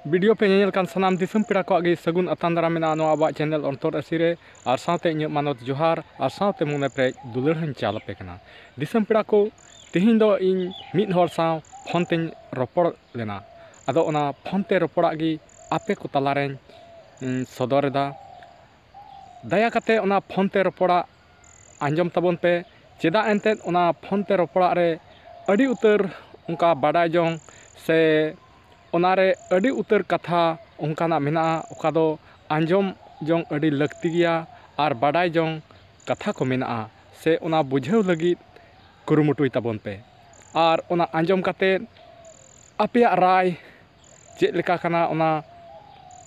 Video पे nail कान सनाम दिसम पेड़ा को आगे सगुन अतान दारा मेना नो आबा चैनल अंतर असीरे और साथे इन मानत जोहार और साथे मुने पे दुलर हन चाल पे कना दिसम पेड़ा को तिहिन दो इन मिद हर साव फोन ते रपड़ लेना अदो ओना फोन ते रपड़ा गी आपे को तलारे सदरदा दया कते ओना फोन ते रपड़ा आंजम तबन पे चेदा एनते ओना फोन ते रपड़ा रे अड़ी उतर उनका बाडाय जोंग से ओनारे अड़ी उतर कथा उनकाना मेना ओका दो आंजम जोंग अड़ी लगती गया और बाडाय जोंग कथा को मेना से ओना बुझाव लगी कुरुमुटुई तबन पे और ओना आंजम कते आपेया राय चेक लेका कना ओना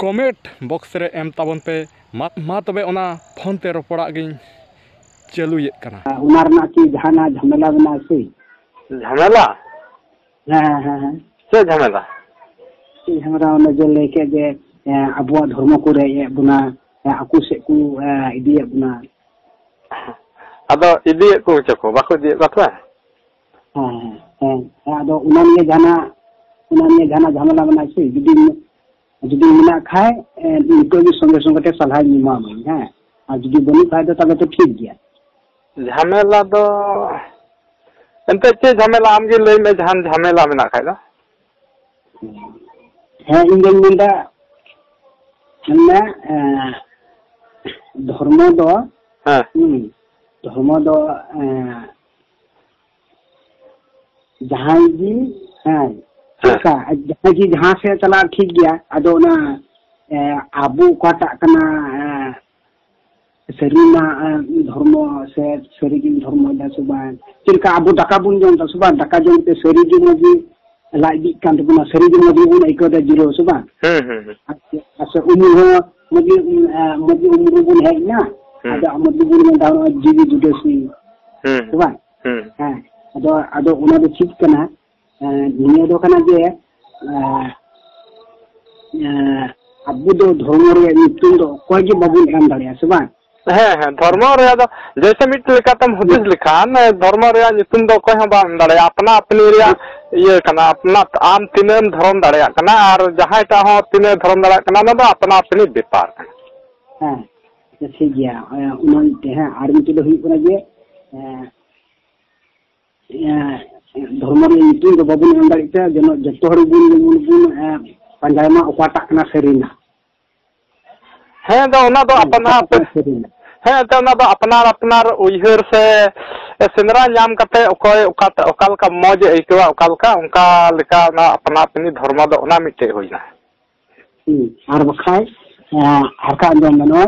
कमेंट बॉक्स रे एम तबन पे मा तबे ओना फोन ते रपड़ा गिन चालुयेत कना उनार ना की जहाना झमेला बना से झमेला हां से झमेला हमरा ओने जे लेके जे अबुआ धर्म को रे बुना आकु से को इदिया बुना अदो इदिया को चको बाको जे बाको हां अदो उनानिए जाना झमेला बना से जुदी मिना खाए इनको भी संगे संगे ते सलाह निमा में हां और जुदी बनी खाए तो तबे तो ठीक गया झमेला दो एंते चे झमेला आमगे लई में जहान झमेला मेना खाए दा है इंजन मिंदा धर्म दो हां धर्म दो जहां जी हां का जहां जी जहां से चला ठीक गया अदो ना आबू काटा कना सरीना धर्म से सरीगिन धर्म दा सुबा चिलका आबू दाका बुन जों सुबा दाका जों ते सरीगिन मजी like kan tebuna sering modi un iko da jiro suba asa umur modi umur bun hai na ada modi bun men daw jibi jude si suba ada una do chip kana niya do kana je abu do dharma re nitum do koy ge babun em dare suba धर्म जैसे मिट लेकातम हुदिस लिखान धर्म नितुम दो कोई हम दाड़े अपना अपनी ये कना अपना आम तिनेम धर्म दाड़े कना और जहां टा हो तिने धर्म दाड़े कना ना अपना अपनी व्यापार हां ठीक गया उन ते है आर्मी तो हुई कना जे धर्म रे नितुम दो बाबू हम दाड़े ते जनो जतो हर बुन पंजायमा ओकाटा कना सरीना है तो ना तो अपना है तो ना तो अपनार उयहर से सेंद्रा नाम कते ओकय ओकाल का मौज आइकवा ओकाल का उनका लेका ना अपना अपनी धर्म दो ना मिटे होइना आर बखाय हरका अंजम मनोय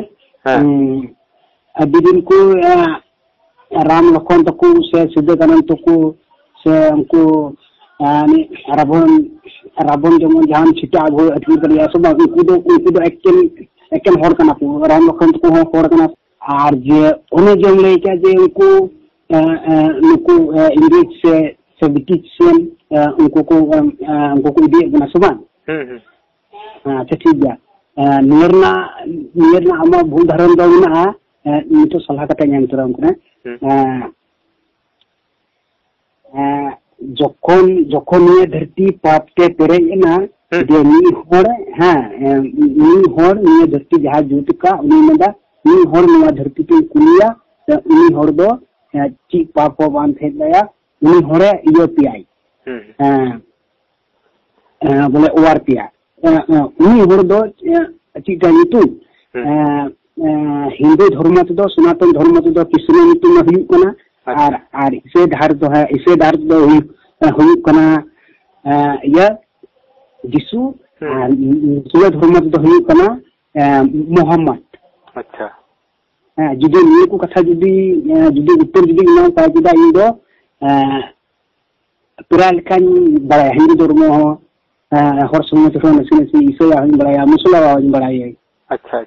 अबिदिन को राम लखन तको से सिद्धगणन तको से उनको यानी रावण जमन जहान छिटा हो अथी करिया सब उनको दो एकेन हर कना को राम लखन को हर कना और जे ओने जम ले के जे उनको नुको इंग्लिश से ब्रिटिश से उनको को इदी बना सुबा हां ठीक गया नियरना आमा भूल धारण दो ना नितो सलाह कते नाम तोराम कना जखन ये धरती पाप के पेरे ना जे नी होर हां नी होर ये धरती जहां जुट का उनी मंदा नी होर नवा धरती पे कुलिया उनी होर दो ची पाप बान थे दया उनी होरे इयो पीआई बोले ओआर पिया उनी होर दो ची का नीतु हिंदू धर्म तो सनातन धर्म तो कृष्ण नीतु में हुई कना और इसे धार तो है इसे धार तो हुई कना या जिसु मुस्लिम धर्म तो हुई कना मोहम्मद अच्छा जुदी निये को कथा जुदी उत्तर जुदी ना का जुदा इन दो पुराल कान बड़ा हिंदू धर्म हो हर समय तो नसी ईसा हन बड़ा मुस्लिम हन बड़ा अच्छा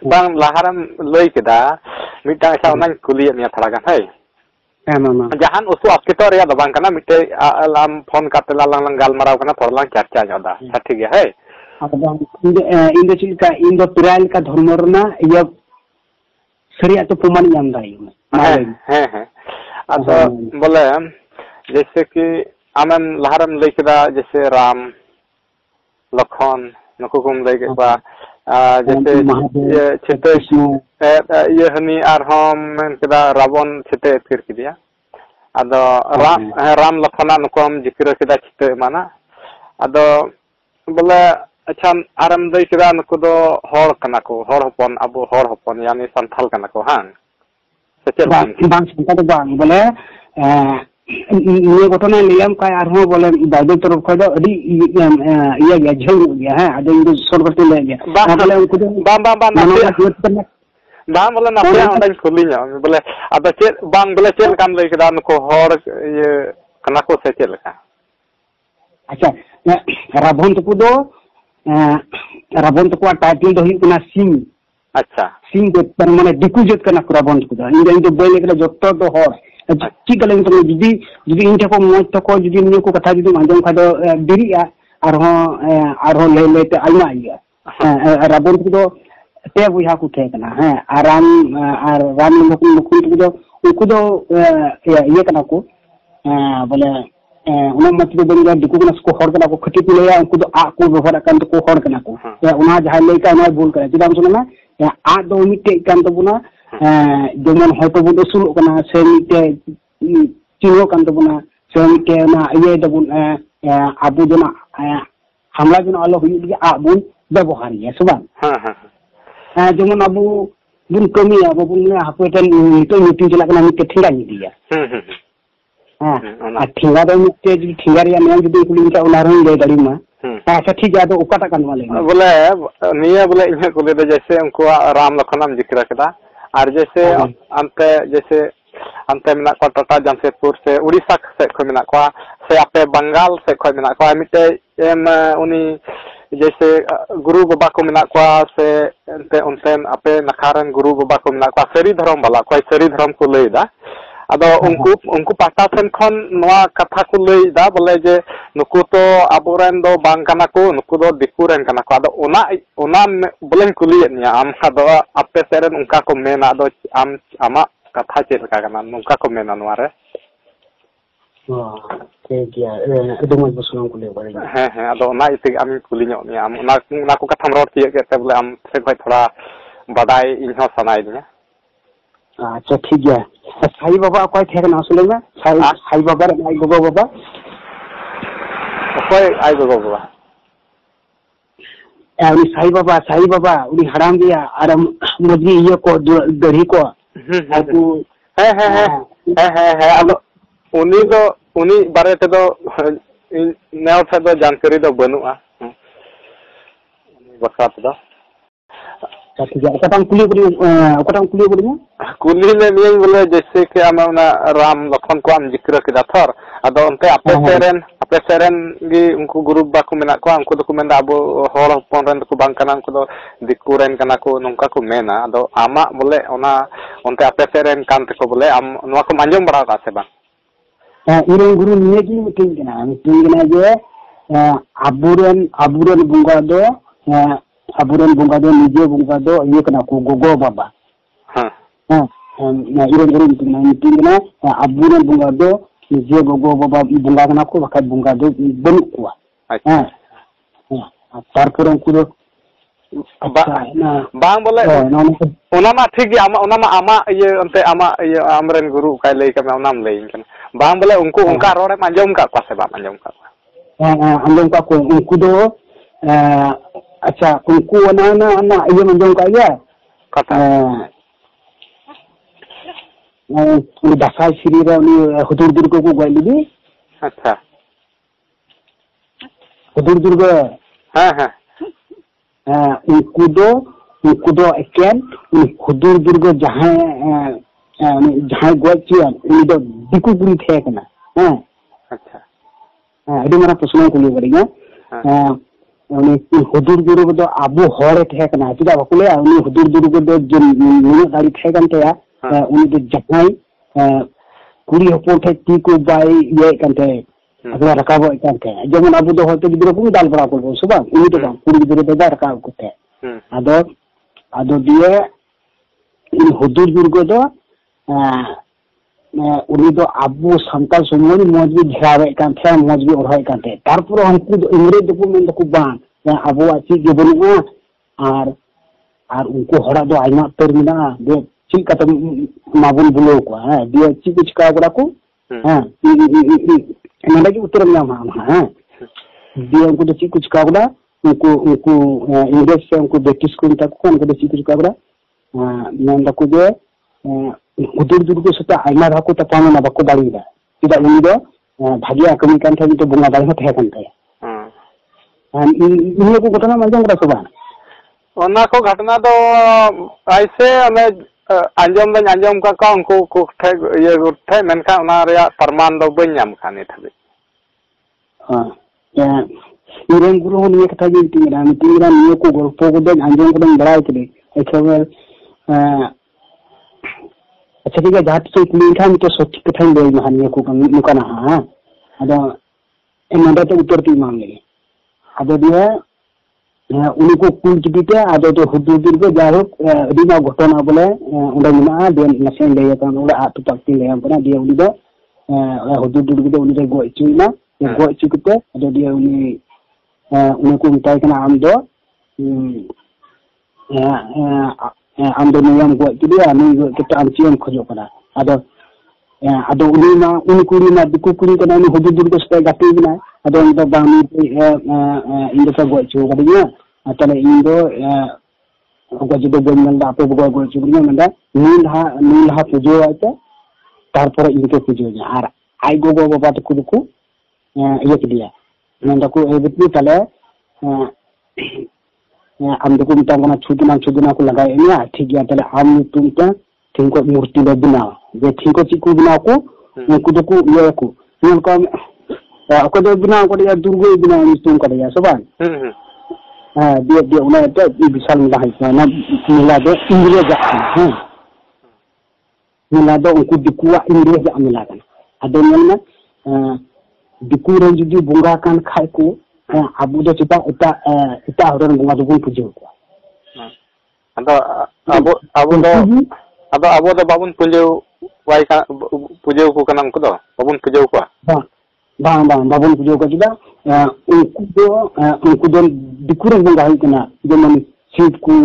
बांग लाहारम लई केदा मिटा अच्छा ओना कुलिय मिया थड़ा गान है मामा जहान उसु अकेतो रे दबांग कना मिटे आलाम फोन काते लांग गालमाराव कना थोड़ा लांग चर्चा जोदा ठीक है इन दो चिलका इन दो पुराल का धर्म रना ये सरिया तो प्रमाण नाम दाई है अब बोले जैसे कि आमन लहरम लेकेदा जैसे Ram Lakhon nuku kum lay ke ba jese chete ye hani arhom men keda Rabon chete atkir kidia ado ram Lakhona nukum jikira keda chete mana ado bole achan aram dai keda nuku do hor kana ko hor hopon abu hor hopon yani santhal kana ko han secel bang santal bang bole ये घटना Liam का आरहो बोले Bible तरफ खो दो अडी ये या झल गया है आदे इंदु सोरगति ले गया बोले उनको बाम बोले ना पे अंडा खुलिया बोले अब चे बांग बोले चेल काम ले केदा नको हर ये कना को से चेल का अच्छा रावण तो को टाइटल दो ही कना सिंह अच्छा सिंह को पर माने दिकु जत कना रावण तो इंदु बोले के जत्तो तो हर ठीक है लेकिन जुदी इन ठको मौज तको जुदी नियो को कथा जुदी आंजम खा दो दिरिया आरो ले लेते आइना आइया रावण को ते बुझा को थे कना है आराम मुकुंद को उनको दो ये कना को बोले उना मत दो बंगा दिकु कना को हर कना को खटी पिलेया उनको दो आ को व्यवहार कान तो को हर कना को उना जहां लेका ना बोल करे चिदाम सुना आ दो मिटे कान तो बुना जेमन हयतो बुन असुल कना से मिटे चिनो कान तबना से मिटे ना ये दबुन आबु जना हमला जना आलो हुई दिया आबुन व्यवहार है सुबह हां जेमन आबु बुन कमी आबु बुन हापेटन तो मीटिंग चला कना मिटे ठिंगा नि दिया हां ठिंगा दो मिटे जी ठिंगा रिया ने जदी कुलिन का उदाहरण ले दाड़ी मा अच्छा ठीक है तो उकाटा कान वाले बोले निया बोले इन को ले जैसे उनको राम लखनम जिक्र कदा और जैसे अंते मिना को टाटा जमशेदपुर से उड़ीसा से खो मिना को से आपे बंगाल से खो मिना को मिटे एम उनी जैसे गुरु बाबा को मिना को से अंते आपे नखारन गुरु बाबा को मिना को सरी धर्म वाला कोई सरी धर्म को लेदा अदो उनको पाटा सेन खन नवा कथा को लेदा बोले जे नुकु तो आबोरेन दो बांग काना को नुकु दो दिकुरेन काना को अदो ओना बोले कुलियनिया आम अदो आपे सेरेन उनका को मेना अदो आम आमा कथा चेत लका काना नुका को मेना नवा रे ठीक गया एदो मज बसुन को ले बारे हैं अदो ओना इते आम कुलियो नि आम ओना को कथाम रोड तिये के बोले आम से भाई थोड़ा बदाई इनहो सनाई दिया अच्छा ठीक है साई बाबा कोई थे ना सुले में साई बाबा आई गोगो बाबा कोई आई गोगो बाबा उनी साई बाबा उनी हराम दिया आराम मजगी ये को गढ़ी को है अब उनी बारे ते दो नेव से दो जानकारी दो बनुआ बखरा ते दो ठीक है कटाम कुली कुली में नियम बोले जैसे कि हम राम लखन को हम जिक्र किदा थर अदो उनते आपे सेरेन गी उनको गुरु बाको मेना को उनको दो मेना अब हर हपन रेन को बांग कना उनको दो दिकु रेन कना को नोंका को मेना अदो आमा बोले ओना उनते आपे सेरेन कान को बोले आम नवा को मांजम बड़ा का से बा इरेन गुरु नियगी मीटिंग कना जे आबुरन बुंगा दो aburan bunga do nije bunga do ये कना को गोगो बाबा हां इरेन मीटिंग ना aburan bunga do nije Gogo Baba bunga कना को बका bunga do बन को अच्छा तारपर उनको दो बांग बोले ओना मा ठीक गया ओना मा आमा ये अंते आमा ये आमरन गुरु काय लई का मैं नाम लई कन बांग बोले उनको उनका रोड़े मांजम का पासे बा मांजम का अंजम का को उनको दो अच्छा उनको ना ये मंजूर का गया कथा दसाई श्री रे उनी हुदुर दुर्ग को गइली भी अच्छा हुदुर दुर्ग हां उनको दो एकेन हुदुर दुर्ग जहां गोचिया उनी दो दिकु गुरु थे कना हां अच्छा एडी मारा प्रश्न को ले बड़िया उनी हुदुर दुर्ग दो आबो हर थे कना चिदा बकुले उनी हुदुर दुर्ग दो जो नुनु गाड़ी थे कनते उनी दो जहाई कुड़ी हपन थे ती को बाई ये कनते अगला रकाबो कनते जेमन आबो दो होते गिदरो को दाल बड़ा को सुबह उनी तो कुड़ी गिदरो दो रकाब को थे आदो दिए इन हुदुर दुर्ग दो उनी दो आबो संताल समोनी मजबी घेरावे कान थे मजबी ओरहाय कान थे तारपुर हमकु दो इंग्रेज दो मेन दो बांग abuak cik ge banu'a ar unku horak do aima utar mena'a dia cik kata mabun buluh ko dia cik ko chika kara ko nada ge utar nyama dia unku do cik ko chika kara unku Inggris se unku British ko meta ko unku do cik ko chika kara nanda ko je hudur ko sata aima ra ko tapana na bako darida tidak uni do bhagia kami kan tadi to bunga dal tahe kan taya ini ko घटना manjang kara soba ona ko ghatna do aise ame anjom ka unku ko the menkha ona rea parman do bañ nyam kan ithabi iren guru hon ye kata jin tingra niye ko golpo ko den anjom ko den barai kide ekhabar अच्छा ठीक है जहाँ तो इतनी था तो सोच के था ले महानिया को नुकाना हाँ अदा नंदा तो उत्तर ती मांगे अदा dia उनको कुल जिते अदा तो हुदुर को जाहो अदीना घटना बोले उंडा मिना dia नसें ले kan उंडा आतु पाक्ति ले पना dia उनी दो हुदुर को उनी दो गो चुना गो चुकते अदा dia उनी उनको मिताई kana am do am do niam go dia ni kita am cium khojok kana ado uni kuri na diku kuri kana ni hudur ko stai gati bina ado ndo bang indo sa go chu kadinya atale indo go jido bonman da ape go chu bina manda nilha pujo aita tarpore inke pujo nya ar ai go baba tuku iya dia manda ko ebitni tale am doko mitang kana chudina ko lagai ni ठीक है तले am तुम क्या थिंको मूर्ति ले बना जे थिंको चिकु बना को उनको दको ये को उनको ako do bina ko dia durgo bina ni tum ka dia soban dia una ta bisal mi dahai na mila do ingre ja mila do unku dikuwa ingre ja mila kan ado nyalna diku ren judi bunga kan khai ko abu do cita ita horon bunga do pujo ko abo do babun pujo wai ka pujo ko kanang ko do babun pujo ko bang babun pujo ko cida unku do diku ren bunga hai kana jeman sit ku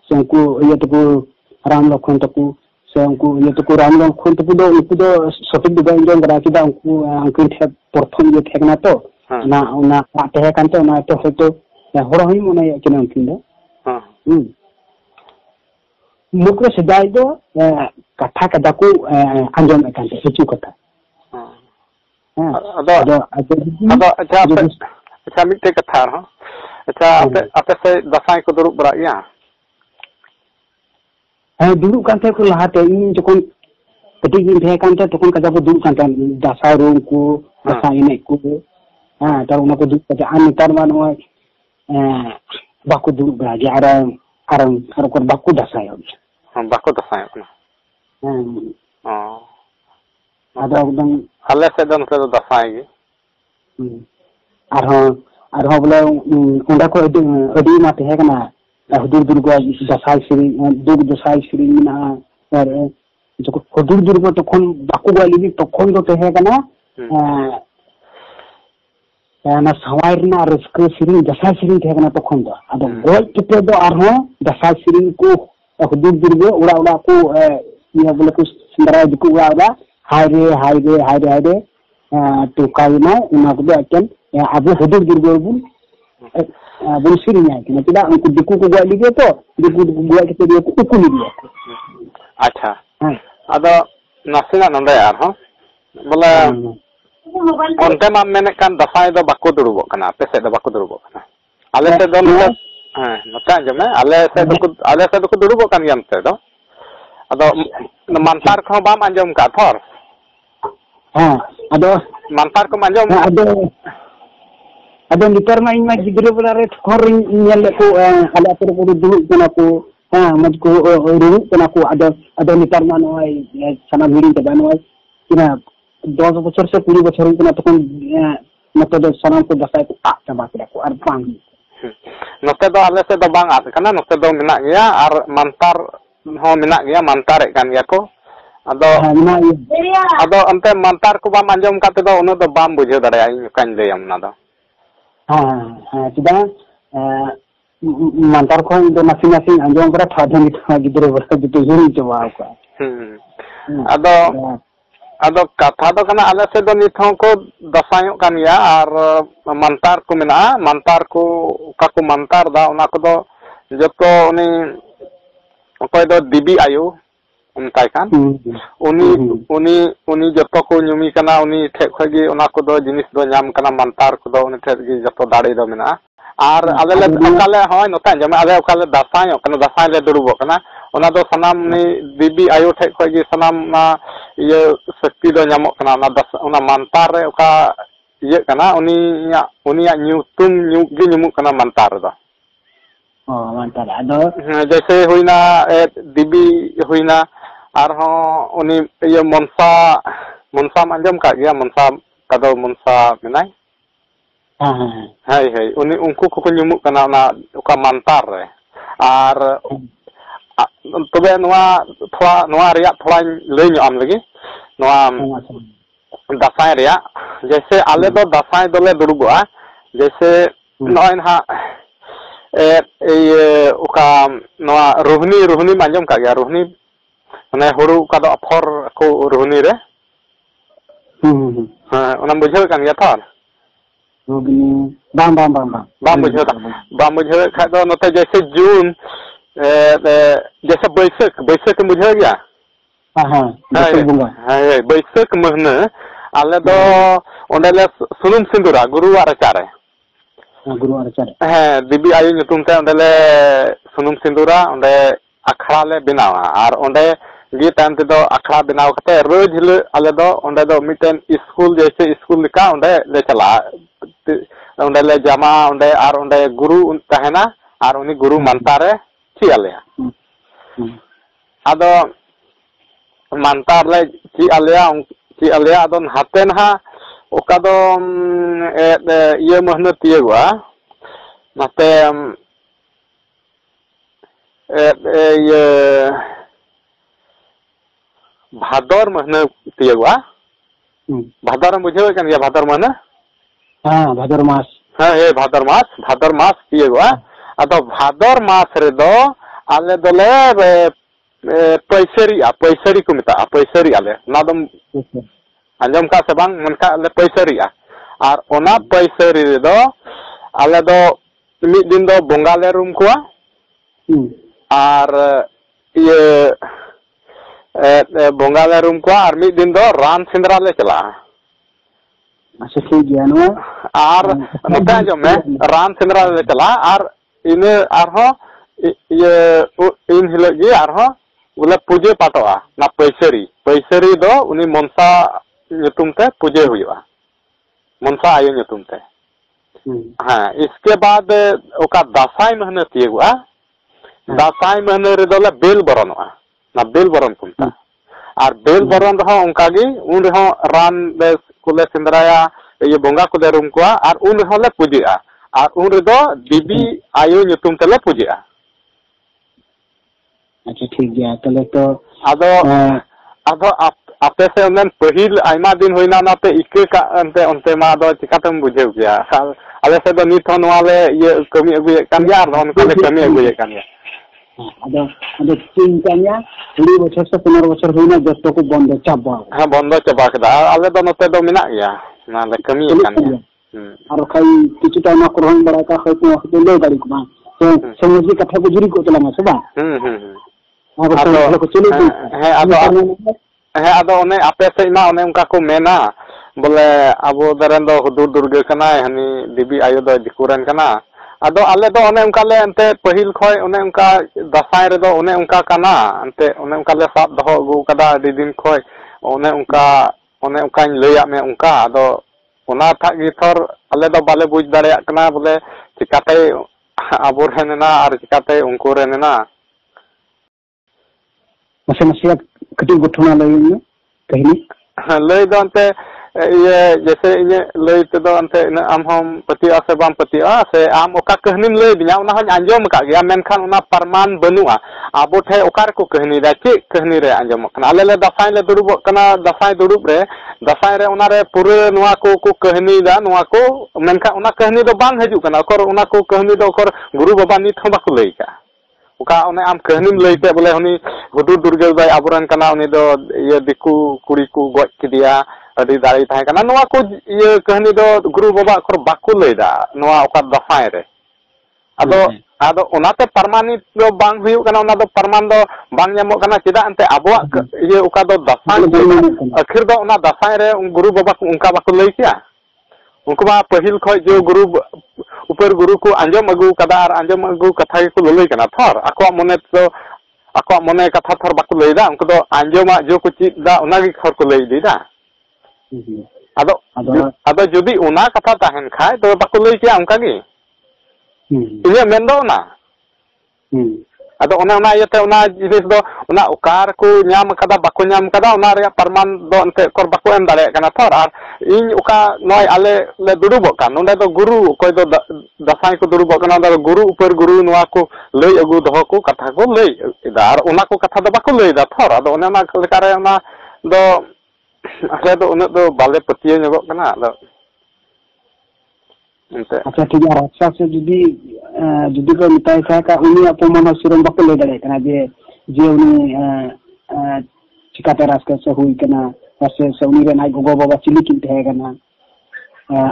se ko ye to ram lokhon to ku se unku ye to ram lokhon to do unku do sotik do enjong kara cida unku the porthom ye thekna to na tehe kan to na to hoto horo hi mone kena unkin do mukro sedai do katha kada ko anjom ekan te hichu kata acha mitte katha ha acha ape se dasai ko duruk bara ya duruk kan te ko lahate in jokon ketik in tehe kan te tokon kada ko duruk kan dasai room ko dasai ne ko tar una ko duruk kata an tar man hoy baku duruk bara ge arang ko baku dasai ada udang ale se don se dasai ge arho bole unda ko adi ma tehe kana hudur durgo dasai siri na ar joko hudur durgo tokon baku gali tokon do tehe kana na sawai na raska siri dasai siri tehe kana tokon do ado gol kite do arho dasai siri ko hudur durgo ura ko ya bole ko sindara diku ura haire to kaina una ko akan abu hudur durgo bun sirinya kena tidak unku diku ko gali ge to diku buat kita dia ko ukuli dia acha ado nasina nanda yar ha bola onte ma menekan dasai do bako durubok kana ape se do bako durubok kana ale se do nota jame ale se do ko durubok kan yam te do ado mantar ko bam anjom ka thor ado mantar ko anjom ada nitar ma in ma gidre bolare khor nyel ko ala ape ko dulu kana ko maj ko ru kana ko ada nitar ma noy sana bhiri ta noy kina 10 বছর से 20 বছর kana tokon noto do sanam ko dasai ko tak chaba kira ko ar pang note do ale se do bang at kana note do menak gea ar mantar ho menak gea mantar kan ya ko ado ante mantar ko bam anjom kate do ono do bam bujhe dare ai kan deyam na do हाँ चुदा मंतर को नासी नासी आंजोम करा थाधन गिद्रो बरा जुटे हिरी चबा का आदो आदो कथा दो कना आले से दो निथों को दसायों कान या और मंतार को मिना मंतार को का को मंतार दा उना को दो जब तो उन्हें दो दिबी आयु उनताई कान उनी जब तो को न्यूमी कना उनी ठेक खगी उना को दो जिनिस दो न्याम कना मंतार को दो उनी ठेक गी जब तो दाड़ी दो मिना और आले ले अकाले होय नोता जमे आले अकाले दसायों कना दसाय ले दुरुबो कना उना दो सनाम नि दिबी आयु ठेक खगी सनाम ना ये शक्ति दो न्यामो कना उना मंतार रे उका ये कना उनिया न्यूतुम न्यूगी न्यूमु कना मंतार दो मंतार आदो जैसे हुईना दिबी हुईना आरहों उनी ये मनसा मांजम का गया मनसा कदो मनसा मिनाय है उनी उनको को न्यूमु कना ना उका मंतार रे और तबे नोआ थोड़ा नोआ रिया थोड़ा लई ᱧᱚᱜ लगी नोआ दसाई रिया जैसे आले दो दसाई दोले दुरुबा जैसे नोय ना उका नोआ रोहनी मांजम का गया रोहनी माने हुरु का दो अफर को रोहनी रे हां उना बुझे कान गया था रोहनी बाम बुझे खा दो नते जैसे जून जैसे बैसाख बुझे गया बैसाख महीना आले दो ओंडेले सुनुम सिंदूरा गुरुवार चारे दिबी आयु ᱧᱩᱛᱩᱢ ᱛᱮ ओंडेले सुनुम सिंदूरा ओंडे अखड़ा ले बनावा और ओंडे गी टाइम ते दो अखड़ा बनाव कते रोज हिलो आले दो ओंडे दो मिटेन स्कूल जैसे स्कूल लिका ओंडे ले चला ओंडे ले जामा ओंडे और ओंडे गुरु तहना और उनी गुरु मंतारे ची आले आदो मंतार ले ची आले आदो हाते ना ओका दो ये महीना तियगवा नाते ये भादर महीना तियगवा भादर बुझे कन गया भादर महीना भादर मास ये भादर मास तियगवा आदो भादर मास रे दो आले दोले पैसरी को मिता पैसरी आले नादम आंजम का से बांग मनका आले पैसरी और ओना पैसरी रे दो आले दो मिद दिन दो बोंगा ले रूम को और ये बोंगा ले रूम को और मिद दिन दो रान सिंदरा ले चला अच्छा ठीक है नो और नता जो में रान सिंदरा ले चला और इन आरहो ये इन हिलगी आरहो बोले पूजे पाटोआ ना पैसरी दो उनी मनसा ᱧᱩᱛᱩᱢ ते पूजे हुआ मनसा आयु ᱧᱩᱛᱩᱢ ते हाँ इसके बाद ओका दसाई महीने तियगुआ दसाई महीने रे दोले बेल बरनवा ना बेल बरन कुमता और बेल बरन रहो उनका गी उन रहो रान कुले सिंदराया ये बोंगा कुले रूम को और उन रहो ले पूजेआ और उन रे दो दिबी आयु ᱧᱩᱛᱩᱢ ते ले पूजेआ अच्छा ठीक है तले तो आदो आपे से उन्हें पहिल आयमा दिन होइना नाते इके का अंते मा दो चिकातम बुझेउ गया आले से दो निथ नवाले ये कमी अगुए कान गया और उनके कमी अगुए कान गया आदो तीन कान्या 20 बछर से 15 बछर होइना जस्तो को बंद चाबा हां बंद चाबा कदा आले दो नते दो मिना गया ना ले कमी कान गया और खाई किछु टाइम को रहन बड़ा का खतो ले गाड़ी को तो समझी कथा को जुरी को चला मसबा आदो ओने आपे से ना ओने उनका को मेना बोले अबो दरन दो हुदुर दुर्गे कना हनी दिबी आयु दो दिकुरन कना आदो आले दो ओने उनका ले अंते पहिल खय ओने उनका दसाई रे दो ओने उनका कना अंते ओने उनका ले साब दहो गु कदा दि दिन खय ओने उनका लैया में उनका आदो ओना था गी थोर आले दो बाले बुझ दाड़या कना बोले चिकाते आबो रेना और चिकाते उनको रेना मसे कटी घटना लई कहिनी लई दो अंते ये जैसे इन लय तेदो अंते आम हम पतिया से बाम पतिया से आम ओका कहनीम लय दिया उना हन आंजम का गया मेनखान उना प्रमाण बनुआ आबो ठे ओकार को कहनी दा चे कहनी रे आंजम कना आले ले दसाई ले दुरुब कना दसाई दुरुब रे दसाई रे उना रे पूरे नुआ को कहनी दा नुआ को मेनखान उना कहनी दो बांग हजू कना ओकर उना को कहनी दो ओकर गुरु बाबा नित हम बाको लय का ओका उने आम कहनीम लय पे बोले हनी हुदुर दुर्गे बाय आबरन कना उनी दो ये दिकु कुड़ी को गज किदिया अड़ी दाड़ी थाहे कना नोआ को ये कहनी दो गुरु बाबा को बाको लैदा नोआ ओका दफाय रे आदो आदो ओनाते परमानित दो बांग हुयु कना ओना दो परमान दो बांग ᱧᱟᱢᱚᱜ कना चेदा अंते आबो ये ओका दो दफाय आखिर दो ओना दफाय रे गुरु बाबा को उनका बाको लೈ किया उनको मा पहिल खय जो गुरु ऊपर गुरु को आंजम अगु कदा आर आंजम अगु कथा को ललै कना थर आको मने तो आको मने कथा थर बाको लैदा उनको दो आंजमा जो को चिदा ओनागी खर को लೈ दिदा आदो आदो जुदी उना कथा ताहेन खाय तो बाको लई किया उनका गी इया मेंदो ना आदो ओना इयाते ओना जिनिस दो ओना ओकार को ᱧᱟᱢ कदा बाको ᱧᱟᱢ कदा ओना रे प्रमाण दो अंते कर बाको एम दाड़े कना थर आर इन ओका नय आले ले दुरुबो कान नोंडे दो गुरु कोय दो दसाई को दुरुबो कना दो गुरु ऊपर गुरु नोआ को लई अगु दहो को कथा को लई इदा आर ओना को कथा दो बाको लई दा थर आदो ओना लेका रे ओना दो आले दो उन दो बाले पतिया ᱧᱚᱜᱚᱜ कना आदो एंते अच्छा ठीक है अच्छा से जुदी को मिताय का उनी अपमान सिरम बाको ले दाड़े कना जे उनी चिकाते रास्ते से हुई कना से उनी रे नाय गोगो बाबा चिली किन तहे कना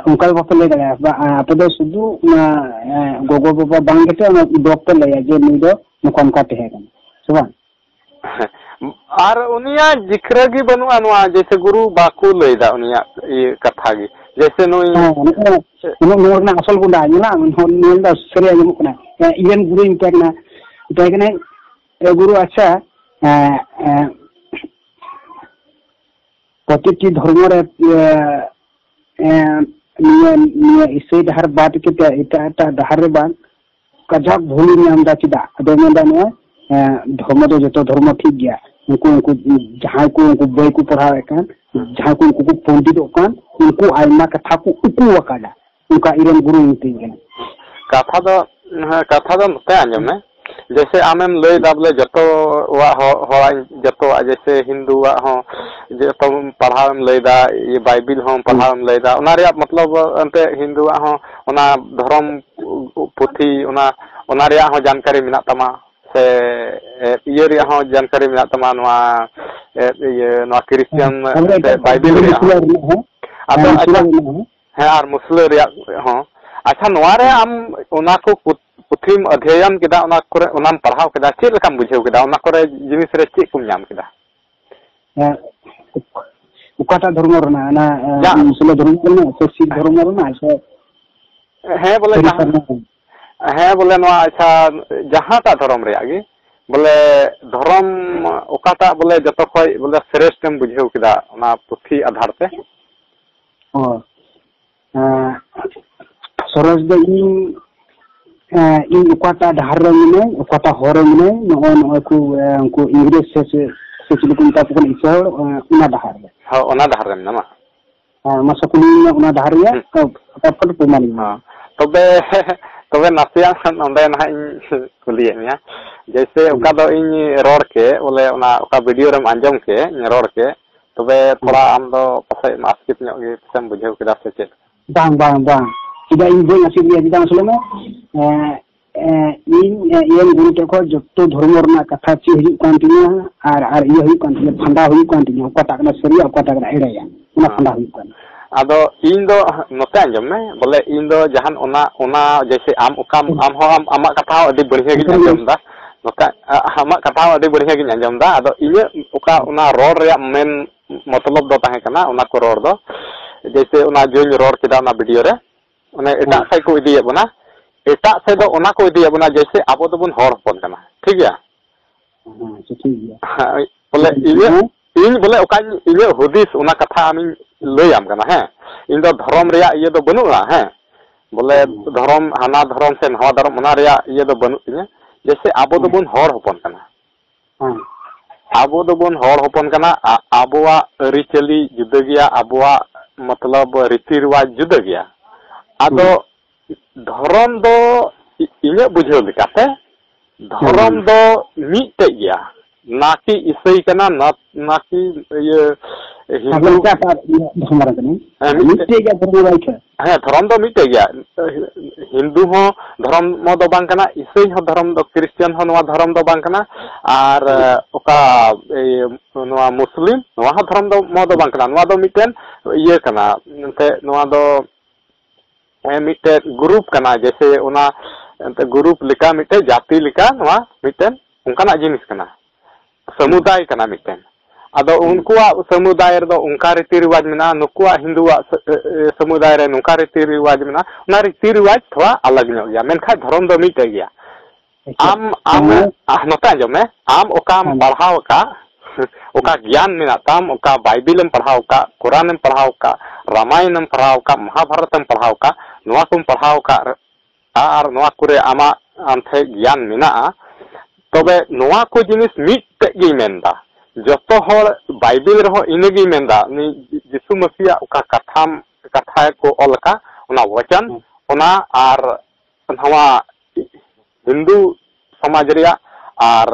उनका बाको ले दाड़े आप दो सुदु गोगो बाबा बांग के डॉक्टर ले जे नी दो नकम का तहे कना सुबा आर उनिया जिक्र गी बनुआ नुआ जैसे गुरु बाकू लैदा उनिया ये कथा गी जैसे नुई ना असल गुंडा ना दा सरिया जमुक ना इयन गुरु इनके गुरु अच्छा प्रतिटी धर्म रे इसे डहर बात के एटा डहर रे बात कजक भूली नाम दा चिदा अदो मेंदा ने धर्म दो जतो धर्म ठीक गया उनको जहां को उनको बई को पढ़ावे कान जहां को उनको पंडित कान उनको आइमा कथा को उकु वकाला उनका इरन गुरु मिटिंग कथा दो नते आंजम में जैसे आमेम लय दाबले जतो वा होड़ा जतो जैसे हिंदू वा हो जतो पढ़ावम लैदा ये बाइबिल हो पढ़ावम लैदा ओना रे मतलब अंते हिंदू वा हो ओना धर्म पुथी ओना रे हो जानकारी मिना तमा से ये रे हो जानकारी मिना तमा नवा ये नवा क्रिश्चियन से बाइबिल रे हो आदो अच्छा है आर मुस्लिम रे हो अच्छा नवा रे आम ओना को पुथिम अध्ययन केदा ओना करे ओनाम पढ़ाव केदा चेक लेकाम बुझेव केदा ओना करे जिनिस रे चेक कुम नाम केदा उकाटा धर्म रना ना मुस्लिम धर्म रना से सिख धर्म रना से है बोले नवा अच्छा जहांटा धर्म रे आगे बोले धर्म उकाटा बोले जतो खय बोले श्रेष्ठ एम बुझेव केदा ओना पुथी आधार पे सरस दे इन उकाटा धार में उकाटा होरे में नोन को इंग्लिश से चिलकुन ता को इशोर उना धार में हां उना धार में ना मसकुनी उना धार या कपट पुमानी हां तबे नासिया नंदे ना इन कुलिए मिया जैसे उका दो इन रोड के बोले उना उका वीडियो रे आंजम के रोड के तबे थोड़ा आम दो पसे मास्कित ᱧᱚᱜ गे सम बुझेव केदा से चेक बांग tidak ibu ngasih dia tidak selama ini guru teko joto धर्म रना कथा ची हुई कांतिया आर ये हुई कांतिया फंडा हुई कांतिया ओकाटा कना सरिया ओकाटा कना एड़ाया उना फंडा हुई कान आदो इन दो नोते आंजम में बोले इन दो जहान ओना जैसे आम ओकाम आम हो आमा कथा अदि बढ़िया गी आंजम दा नोका आमा कथा अदि बढ़िया गी आंजम दा आदो इने ओका ओना रोड रे मेन मतलब दो ताहे कना ओना को रोड दो जैसे ओना जोन रोड केदा ओना वीडियो रे ओने एटा से को इदिए बना एटा से दो ओना को इदिए बना जैसे आबो दोबन हर होपन कना ठीक गया हां ठीक गया बोले इन बोले ओका इने हुदिस ओना कथा आमी लय आम कना है इन दो धर्म रिया ये दो बनुआ है बोले धर्म हाना धर्म से नवा धर्म ओना रिया ये दो बनु तिने जैसे आबो दोबन हर होपन कना हां आबो दोबन हर होपन कना आबोवा अरिचली जुदा गया आबोवा मतलब रीति रिवाज जुदा गया आदो धर्म दो इन्हें बुझे लेकाते धर्म दो मीटे गया ना कि ईसाई कना ना कि ये हिंदू धर्म दो मीटे गया हिंदू हो धर्म दो बांग कना ईसाई हो धर्म दो क्रिश्चियन हो नवा धर्म दो बांग कना और ओका नवा मुस्लिम नवा हो धर्म दो बांग कना नवा दो मीटेन ये कना ते नवा दो मीटे ग्रुप कना जैसे उना ग्रुप लिका मीटे जाति लिका नवा मीटेन उनका जिनिस कना समुदाय कना मीटेन आदो उनकुआ समुदाय रे दो उनका रीति रिवाज मेना नुकुआ हिंदुआ समुदाय रे नुका रीति रिवाज मेना ना रीति रिवाज थोड़ा अलग नो गया मेनखा धर्म दो मीटे गया आम नोता जो में आम ओकाम पढ़ाओ का ओका ज्ञान मेना ताम ओका बाइबिलम पढ़ाओ का कुरानम पढ़ाओ का रामायणम पढ़ाओ का महाभारतम पढ़ाओ का नवा कुम पढ़ाओ का और नवा कुरे आमा आमथे ज्ञान मेना तबे नवा को जिनिस मीटे गी मेनदा जो हर बाइबिल रहो इनगी मेंदा नि यीशु मसीह ओका कथा को अलका ओना वचन ओना आर नवा हिंदू समाज रिया आर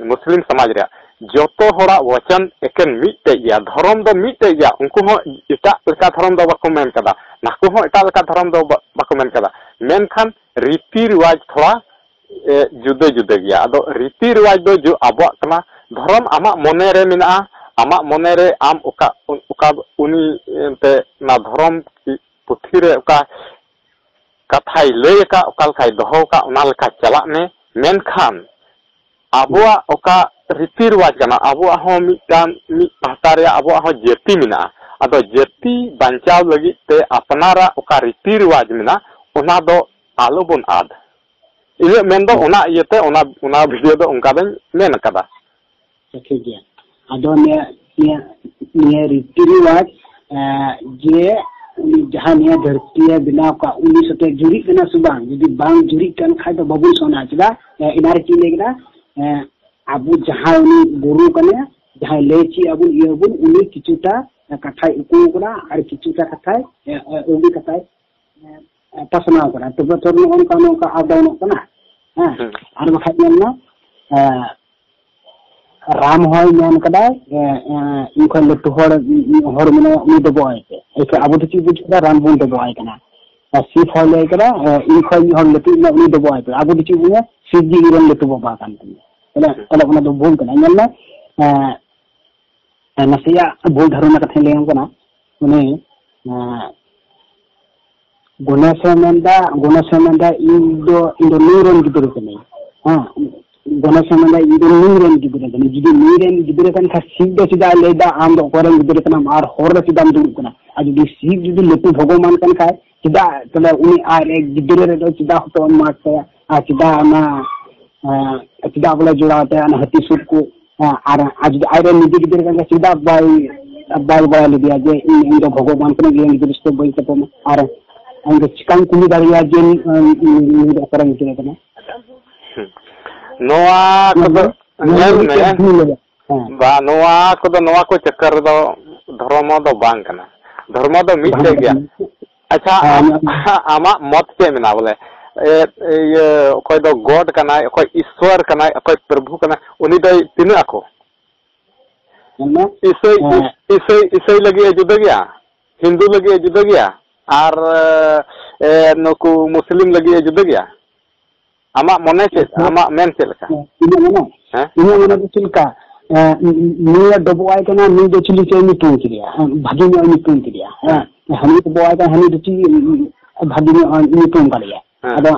मुस्लिम समाज रिया जो हरा वचन एकेन मीटे गया धर्म दो मीटे गया उनको हो एटा लेका धर्म दो बाको मेन कदा नाको हो एटा लेका धर्म दो बाको मेन कदा मेनखान रीति रिवाज थोड़ा जुदे जुदे गया अदो रीति रिवाज दो जो आबो कना धर्म आमा मने रे मिना आमा मने रे आम ओका उनी ते ना धर्म पुथी रे ओका कथाई लय का ओका लखाय दोहो का ओना लेका चला में मेनखान आबोआ ओका रीति रिवाज कना आबोआ हो मिटान मि पाहता रे आबोआ हो जाति मिना अदो जाति बांचाव लगी ते अपनारा ओका रीति रिवाज मिना ओना दो आलो बन आद इले मेंदो ओना इयते ओना वीडियो दो उनका दन मेन कदा ठीक है अदो ने रीति रिवाज जे जहां ने धरती बिना का उनी सते जुरी कना सुबह यदि बांग जुरी कन खाय तो बबुल सोना चला इनार की लेगना आबु जहां उनी गुरु कने जहां लेची आबु येबुन उनी किचुटा कथा उकु कना और किचुटा कथा उनी कथा पसना कना तो तोर न कानो का आदान कना हां और बखायना राम होय मान कदा इनखो लटु हर मने उनी दो आइते एके आबु तो चीज बुझा राम बुन दो आइ कना सिफ होय ले कदा इनखो हर लटु उनी दो आइते आबु तो चीज सिजी इरन लटु बाबा कान तले उना दो भूल कना नला नसिया भूल धरना कथे ले कना उनी गुणसे मेंदा इंदो नीरन गिदर कने हां गणसमंदा इंदो नीरन गिदर कने जुदी नीरन गिदर कन खा सीधा सीधा लेदा आम दो कोरन गिदर कना मार होर सीधा दुर कना आज जुदी सीध जुदी लटु भगवान कन खाय सीधा तले उनी आर एक गिदर रे सीधा तो मारते आ सीधा ना सीधा बोले जुड़ाते अन हती सुट को आर आज आरे निदि गिदर कन सीधा बाई बड़ा ले दिया जे इंदो भगवान कन गे गिदर से बोल के तो आर अंग चिकन कुली दारिया जेन निदि करन गिदर कना नोआ को नेल में बा नोआ को चक्कर दो धर्म दो बांग कना धर्म दो मिटे गया अच्छा आमा मत के मेना बोले ये कोई दो गॉड कना कोई ईश्वर कना कोई प्रभु कना उनी दो तीन आको ईसाई लगी जुदा गया हिंदू लगी जुदा गया और नुकु मुस्लिम लगी जुदा गया आमा मने चे आमा मेन चे लका इने मने दो चिलका निया डबो आय कना नि दो चिली चे मिटुन किरिया भागी में मिटुन किरिया हनी तो बोय का हनी दुची भागी में मिटुन करिया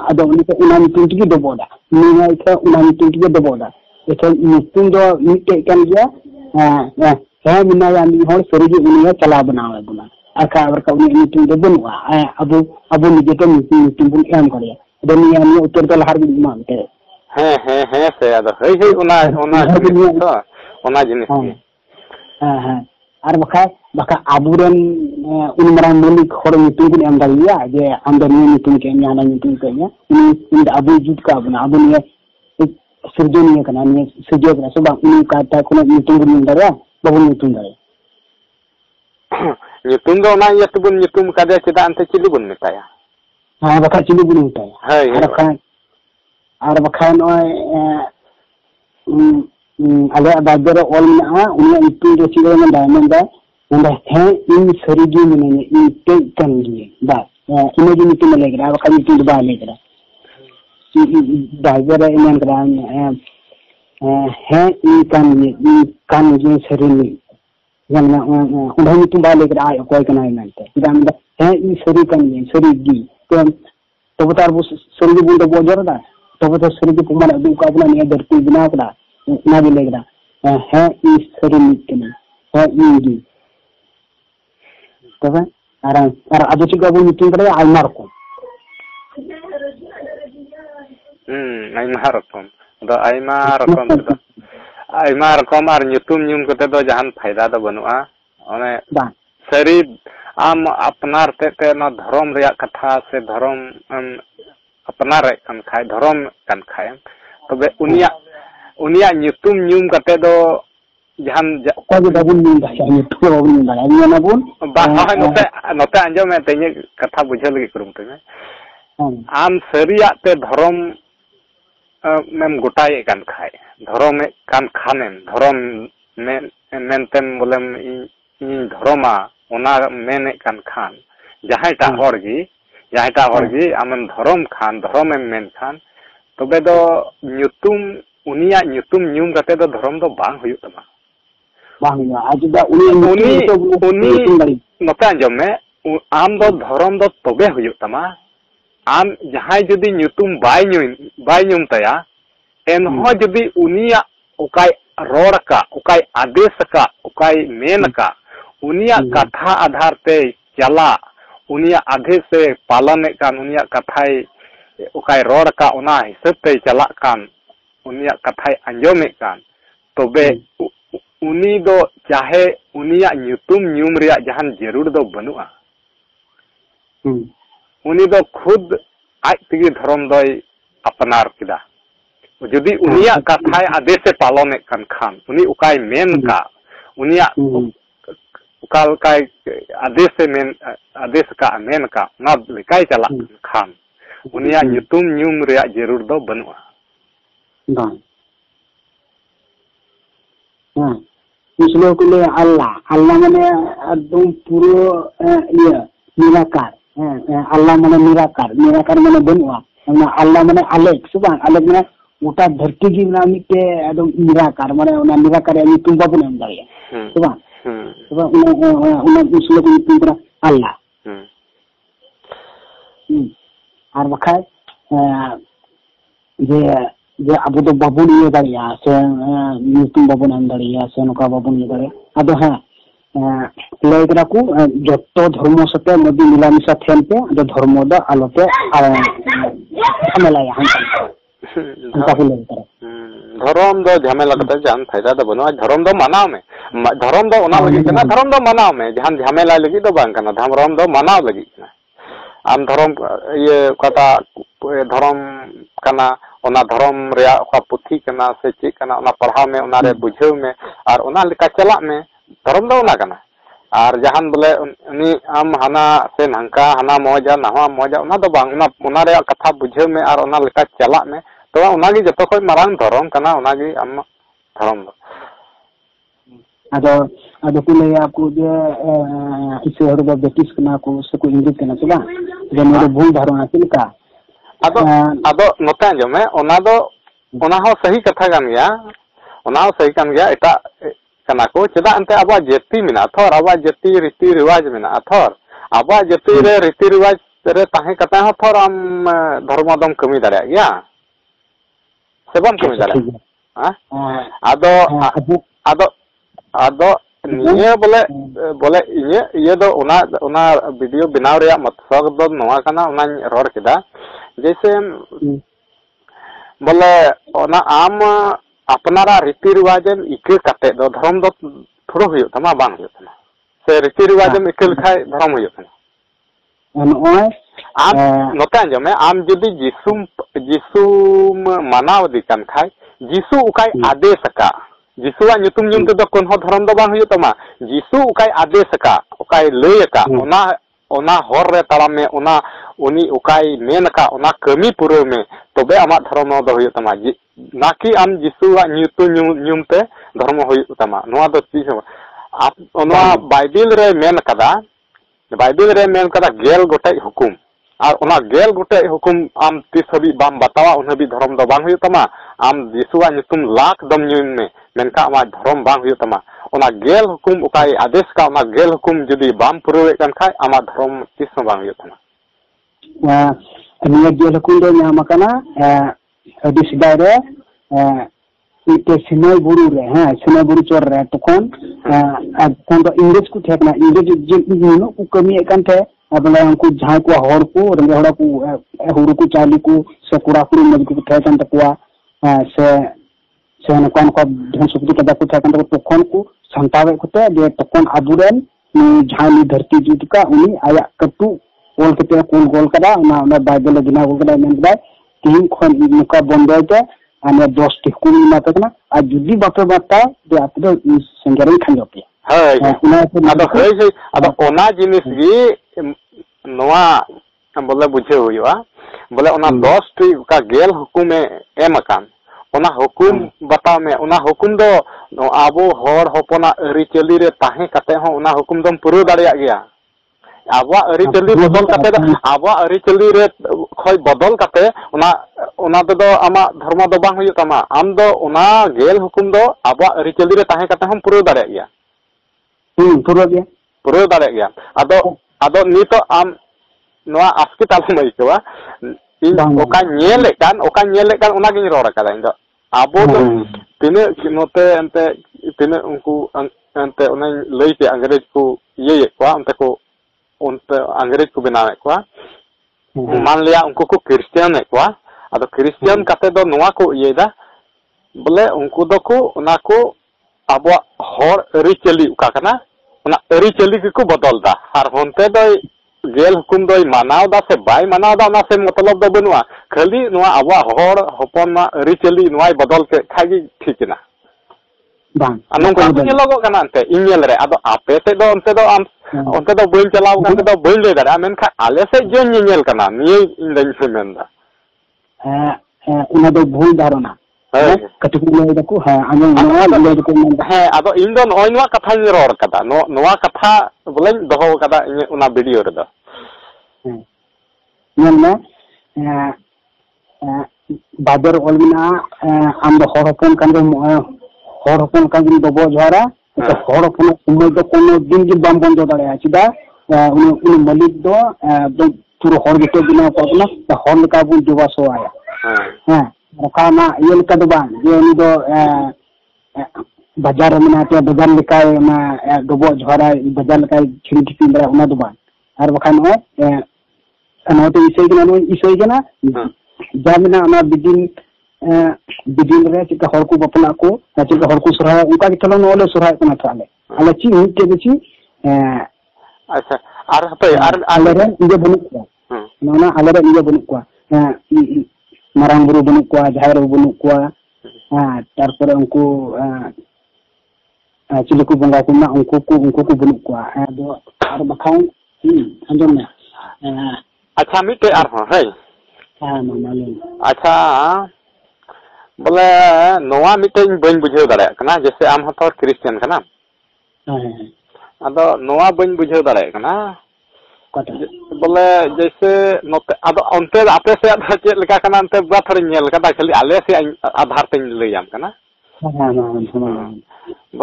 अदो उनी को उना मिटुन की डबोदा निया इथे उना मिटुन की डबोदा इथे मिटुन दो मिटे कन गया है मिना या नि होर सरीगी उनी चला बनावे बुना आका और का उनी मिटुन दो बनवा अबु निजे तो मिटुन बुन एम करिया दुनिया में उत्तर तो लहर भी मानते हैं से अद हे ओना जिनिस हां और बका आबुरन उनमरा मलिक हर मिटुन एम दारिया जे आंदनी मिटुन के याना मिटुन के इन आबु जुट का बना आबु ने सृजनीय कना ने सृजो बना सब उन का ता कोनो मिटुन बुन दारिया बहु मिटुन दारिया nyutum do ona iya tebun nyutum kada ceda ante cili bun metaya. Bakal cili bun metaya. Hai. Ar bakal noy ale abadara all na unia itu do cili na diamond da anda he in sarigi menanya in te kangi ba ina ji itu melegra bakal itu ba legra abadara iman kran he in kangi sarini yang udah itu ba legra ay koi kana mente dan he in sari kangi sarigi तो बता वो सूर्य बुन तो बोझर दा तो बता सूर्य को माने दु का अपना ने धरती बना करा ना भी लेगरा है इस सूर्य निकने है इंगी तो अरे अब चिका वो मीटिंग करे आइमार को आइमार को मार nyutum nyum kete do jahan फायदा do banua one sari am apnar te na dharom reyak katha se dharom apnar kan khai dharom kan khai tobe unia nyutum nyum kate do jahan ko do babun nyum da nyutum babun nyum da ni na bun ba note anjom me tenye katha bujhal lagi kurum te am sariyak te dharom mem gotai kan khai dharom kan khanem dharom mentem bolem in dharoma ona mene kan khan jahaita horgi amem dharom khan dharomem men khan tobe do nyutum unia nyutum nyum kate do dharom do bang huyuk tama bang ajuda uni note anjom me am do dharom do tobe huyuk tama am jahai judi nyutum bai nyum taya enho judi unia ukai ror ka ukai ades ka ukai men ka उनिया कथा आधार ते चला उनिया आधे से पालन कान उनिया कथाई उकाय road का उना हिसाब ते चला कान उनिया कथाई अंजोमे कान तोबे उनी दो चाहे उनिया nyutum nyum रिया जहान जरूर दो बनुआ उनी दो खुद आज तिगी धर्म दोय अपनार किदा जदि उनिया कथाई आधे से पालन कान खान उनी उकाय मेन का उनिया उकाल का आदेश का मेन का ना लिकाय चला खान उनिया nyutum nyum रिया जरूर दो बनुआ इसलिए को ले अल्लाह माने एकदम पूरा ये निराकार अल्लाह माने निराकार माने बनुआ अल्लाह माने अलेक सुबान अलेक माने उटा धरती की नामी के एकदम निराकार माने उना निराकार यानी तुम बाबू ने अंदर Subhan sebab umat Islam itu adalah Allah. Ar bakai dia abu do babun ye dari ya, se nyutum babun andari ya, se nuka babun ye dari. Ado lagi aku joto dharma sate modi milamisa thempe, ado dharma da alote amelaya hantar. धर्म दो झमेला कते जान फायदा दो बनो धर्म दो मनाव में धर्म दो ओना लगी कना धर्म दो मनाव में जहां झमेला लगी दो बांग कना धर्म दो मनाव लगी कना आम धर्म ये कता धर्म कना ओना धर्म रे का पुथी कना से चे कना ओना पढ़ाव में ओना रे बुझाव में और ओना लेका चला में धर्म दो ओना कना और जहां बोले उनी आम हाना से नंका हाना मौजा नवा मौजा ओना दो बांग ओना रे कथा बुझाव में और ओना लेका चला में तो उनागी जतो कोई मारांग धर्म कना उनागी अम्मा धर्म ada pula aku dia isu harus betis kena aku suku Inggris kena coba dan ada bung baru nanti luka ado nota jome ona ho sahi katha kan gaya ona ho sahi kan gaya eta kana ko cheda ante aba jati mina thor aba jati riti riwaj mina thor aba jati re riti riwaj re tahe kata ho thor am dharma dom kami dare gaya sebam kami dare ado niye bole iye do ona video binaw reya maksud do noa kana ona ror kida जैसे बोले ओना आम अपनारा रीति रिवाजम इके कते दो धर्म दो थोड़ो हुयो तमा बांग हुयो तमा से रीति रिवाजम इके लखाय धर्म हुयो तमा आम नोते अंजमे आम जदि जिसुम मनाव दिकन खाय जिसु उकाय आदेश का Jisuwa nyutum nyum tedo konho dharam do bang huyuk tama. Jisu ukai ades ka, ukai lay ka, ona hor re tarame, ona uni ukai men ka, ona kami pura me, tobe amat dharam do huyuk tama. Naki am Jisuwa nyutum nyum te dharam huyuk tama. Noa do chis ona Bible re men kada, Bible re men kada gel gotai hukum. Ar ona gel gotai hukum am tis habi bam batawa un habi dharam do bang huyuk tama. Am Jisuwa nyutum lak dom nyum me, menka ama dharam bang huyuk tama. Ona gel hukum ukai ades ka, ona gel hukum judi bam purwe kan khai ama dharam tis bang huyuk tama. Niya gel hukum do nyama kana adi sidai re ite Sinai buru re, Sinai buru chor re tokon kondo Ingrej ku thekna, Ingrej jino ku kami ekan the बोले उनको जहाँ को हर को रंगहड़ा को हुरु को चाली को से कुराकुरी मज को थे kan takwa se nakon ko धन सुखदी कदा को थे kan तोखन को संतावे को ते जे तोखन अबुरन नि झाली धरती जुट का उनी आया कटु ओल कते कोल गोल कदा ना बाइबल दिना को कदा मेन बाय तीन खन नुका बंदो ते आने 10 टी कुल ना तकना आ जुदी बात बाता जे आपदो संगरन खांजोपे हाय ado ona jinis gi noa बोले बुझे हुआ बोले उना 10 टी का गेल हुकुमे एम अकान उना हुकुम बताओ में उना हुकुम दो आबो हर होपना अरी चली रे ताहे कते हो उना हुकुम दम पुरो दाड़िया गया आबो अरी चली बदल कते आबो अरी चली रे खय बदल कते उना दो आमा धर्म दो बांग हुयु तमा आम दो उना गेल हुकुम दो आबो अरी चली रे ताहे कते हम पुरो दाड़िया गया पुरो दाड़िया गया ado nito am noa aski talu mai ko oka nyele kan ona gini rora kada indo abo do tine kinote ante tine unku ante ona leite angrej ku ye ko ante ko onte angrej ku benawe ko man liya unku ku Christian ko ado Christian kate do noa ko ye da bole unku do ko ona ko abo hor ritually uka kana ona ritually ku bodol da har honte do गेल हुकुम दो मानाव दा से bye मानाव दा ना से मतलब दो बनुआ खाली नोआ आवा हर हपन मा रिचली नोआय बदल के खागी ठीकना बांग अनु का नेलोगो कना अंते इमेल रे आदो आपे से दो onte do बइन चलाव kan do बइन ले दा मेन खा आले से जोन नेल कना नि इन दैन से मेन दा una do bhul dharona कटकुले दको आंगन नोआ ले दको ado इन दो नोय नोआ कथा नि रोर कदा नोआ कथा बोले दोहो कदा उना वीडियो रे दा nyalna badar olmina am do horokon kan do bo jara to horokon umay do kono din gi bam bon do dare achida uni malik do puro hor gete bina ko na ta hor ka bun joba so aya rokana yel ka do ban je uni do bajar menate bajar likai ma dobo jara bajar likai chiri pindra una do ban ar bakan anote isoi gana jamina ama bidin re chika hor ko bapla ko chika hor ko surha uka ki tolo no le surha kana thale ala chi ke bichi acha ar hape ar alere ije banu ko nona alere ije banu ko marang buru banu ko jahar banu ko tarpore unku chili ko bonga ko na unku ko banu ko do ar bakhang anjom na अच्छा मिटे are है अच्छा बोले नोआ मिटे बन बुझे दाड़े कना जैसे आम हतो क्रिश्चियन कना अदो नोआ बन बुझे दाड़े कना बोले जैसे नोते अदो onte आपे से चेक लेका कना onte बाथर नेल कदा खाली आले से आधार पे लैयाम कना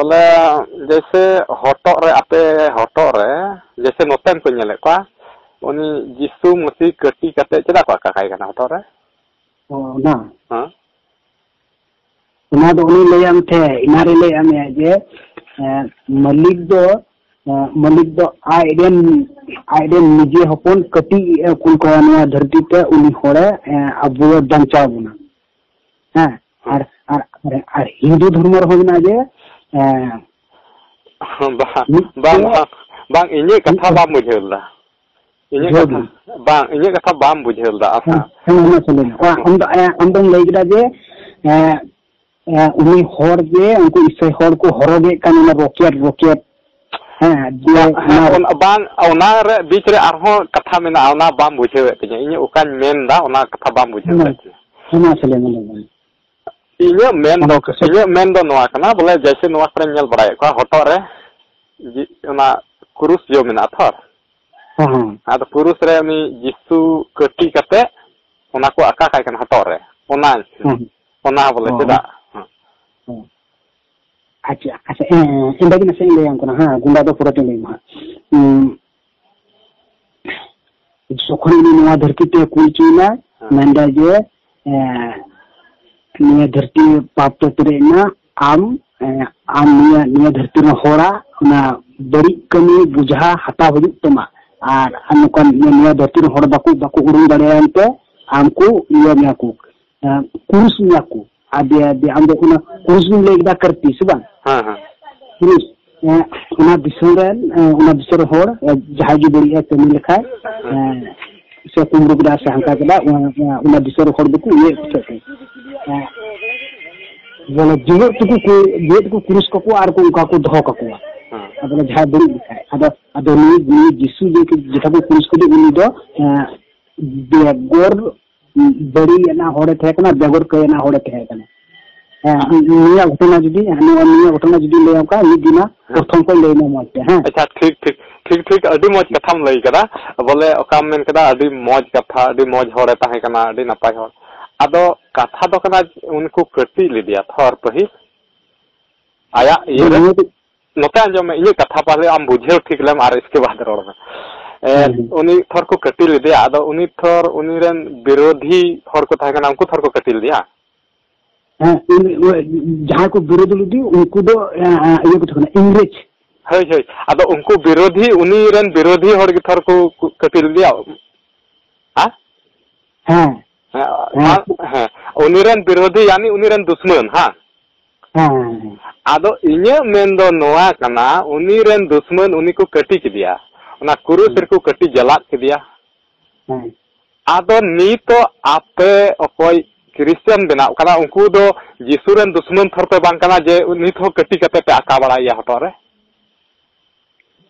बोले जैसे हटो रे आपे हटो रे जैसे नोतेन को नेले को उनी जिसु मसीह कटी कते चदा को काकाय kana hotore ना हां उना दो उनी लेयाम थे इनारे लेयाम जे मलिक दो आइडेन निजे हपन कटी कुल को नया धरती पे उनी होरे अबो बंचा बुना हां और हिंदू धर्म रे होना जे bang ini kata bam bujelda ini kata bam bujelda asa हम दो लई गदा जे उन्हीं हॉर जे उनको इसे हॉर को हॉरोगे का ना रॉकेट bang ona re बीच रे आरहो कथा मेना ओना बाम बुझेवे तिnya इनि ओकान मेन दा ओना कथा बाम बुझेवे ना चले मन इनि मेन दो नोआ कना बोले जैसे नोआ करे नेल बड़ाय को हटो रे ओना कुरुस जो मेना थर आदो कुरुस रे उनी जिसु कटी कते ओना को आका काय कन हटो रे ओना बोले चेदा अच्छा अच्छा इंदा की नसे ले अंको ना गुंडा दो पूरा ले मा जोखन नि नवा धरती ते कुलचुना नंदा जे निया धरती पाप तो तेरेना आम निया धरती न होड़ा ना बड़ी कमी बुझा हता हुजुक तमा आर अनकन निया धरती न होड़ा बाकू उरुम दाड़ेयांते आमको इया मियाकू कुरुस मियाकू आदे आंदो उना कुरुस में लेगदा करती सुबा कुरुस उना दिसर होड़ जहां की बड़ी है कमी लिखा से कुंडुगरा से हंका कदा उना दिसर होड़ दको ये छते बोले जेट को कुरुस को आर को उनका को धो को बोले जहां बड़ी लिखा है अदो नी जिसु जे जेटा को कुरुस को उनी दो बेगोर बड़ी ना होड़े थे कना बेगोर के ना होड़े थे कना निया घटना जुदी ले का नि दिना प्रथम को ले मते हां अच्छा ठीक अडी मौज कथाम लई कदा बोले ओकाम मेन कदा अडी मौज कथा अडी मौज होड़े ताहे कना अडी नपाय होड़ आदो कथा दो कना उनको कटी लिदिया थर पही आया ये नोते अंजो में ये कथा पहले आम बुझे ठीक लेम आर इसके बाद रोड़ में उनी थर को कटी लिदिया आदो उनी थर उनी रेन विरोधी हर को ताहे कना उनको थर को कटी लिदिया जहां को विरोध लुदी उनको दो ये को थना इंग्लिश है आदो उनको विरोधी उनी रेन विरोधी हर थर को कटी लिदिया हां उनी रेन विरोधी यानी उनी रेन दुश्मन हां आदो इnye मेन दो नोआ कना उनी रेन दुश्मन उनी को कटी किदिया ओना कुरुस रे को कटी जलात किदिया आदो नी तो आपे अकोय क्रिश्चियन बना कना उनको दो यीशु रेन दुश्मन थर पे बांग कना जे उनी तो कटी कते पे आका बड़ाया हटो रे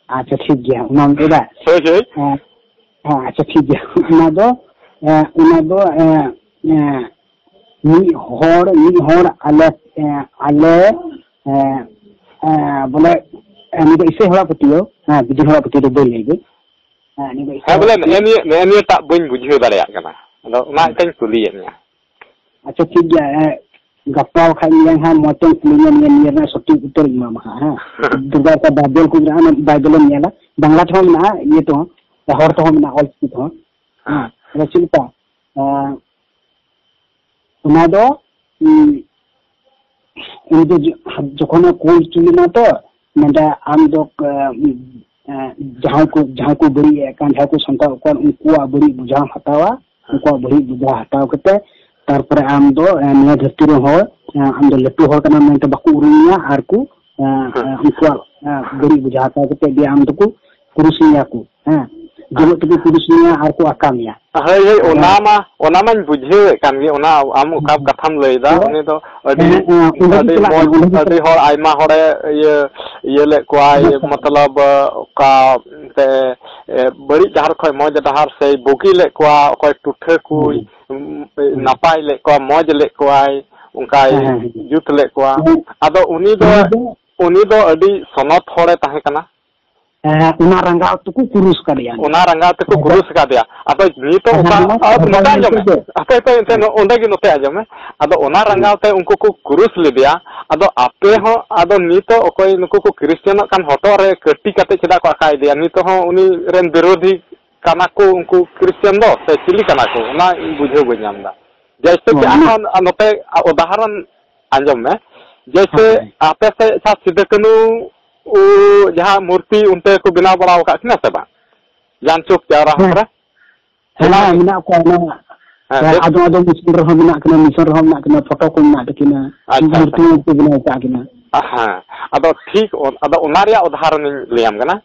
अच्छा ठीक गया नाम एदा हां अच्छा ठीक गया उना दो नि होड़ आले बोले नि दो इसे होड़ा पतियो हां बिदि होड़ा पतियो दो लेगे हां बोले ने ता बइन बुझियो दाड़या कना अदो ना इतन कुलिया अच्छा ठीक गया गप्पा खाई हां मोटन कुलिया ने सटी उत्तर इमाम हां दुर्गा का बाइबल को बाइबल में नेला बांग्ला तो ना ये तो हर तो ना ऑल की तो हां रचिता उना दो उनके जखन कोल चुलिना तो नंदा आम दो जहां को बड़ी है कान जहां को संता को उनको बड़ी बुझा हटावा उनको बड़ी बुझा हटाव कते तार पर आम दो निया धरती रे हो आम दो लट्टू हो कना में तो बाकू उरुनिया आर को उनको बड़ी बुझा हटाव कते बे आम दो को कुरुसिया को हां जब तो कुरुसिया आर को आकामिया हे ओना मा बुझे कान गे ओना आम ओका कथाम लैदा उनी तो अडी हर आइमा हरे ये ले कोई मतलब का ते बड़ी जहार खय मौज डहार से बुकी ले कोआ कोई टुठे कुई नापाय ले कोआ मौज ले कोई उनका जुत ले कोआ आदो उनी दो अडी सनत हरे ताहे कना उना रंगाव तो को कुरुस कर दिया उना रंगाव तो को कुरुस कर दिया अब नी तो अब नोटा जमे आपे तो इनसे ओंडे की नोटे आजमे अदो उना रंगाव ते उनको को कुरुस ले दिया अदो आपे हो अदो नी तो ओकोय नुको को क्रिश्चियन कान हटो रे कटी कते चदा को आकाय दिया नी तो हो उनी रेन विरोधी काना को उनको क्रिश्चियन दो से चिली काना को उना बुझे बजामदा जैसे कि आन नोटे उदाहरण आंजम में जैसे आपे से सा सिद्ध कनु जहाँ मूर्ति उनते को बिना बड़ा होगा किना से बा जानचोक जारा हमरा हां मिना को ना आदो मुस्लिम रहो मिना कना मिसर रहो मिना कना फोटो को मिना किना मूर्ति को बिना का किना हां आदो ठीक आदो ओना रे उदाहरण लेम कना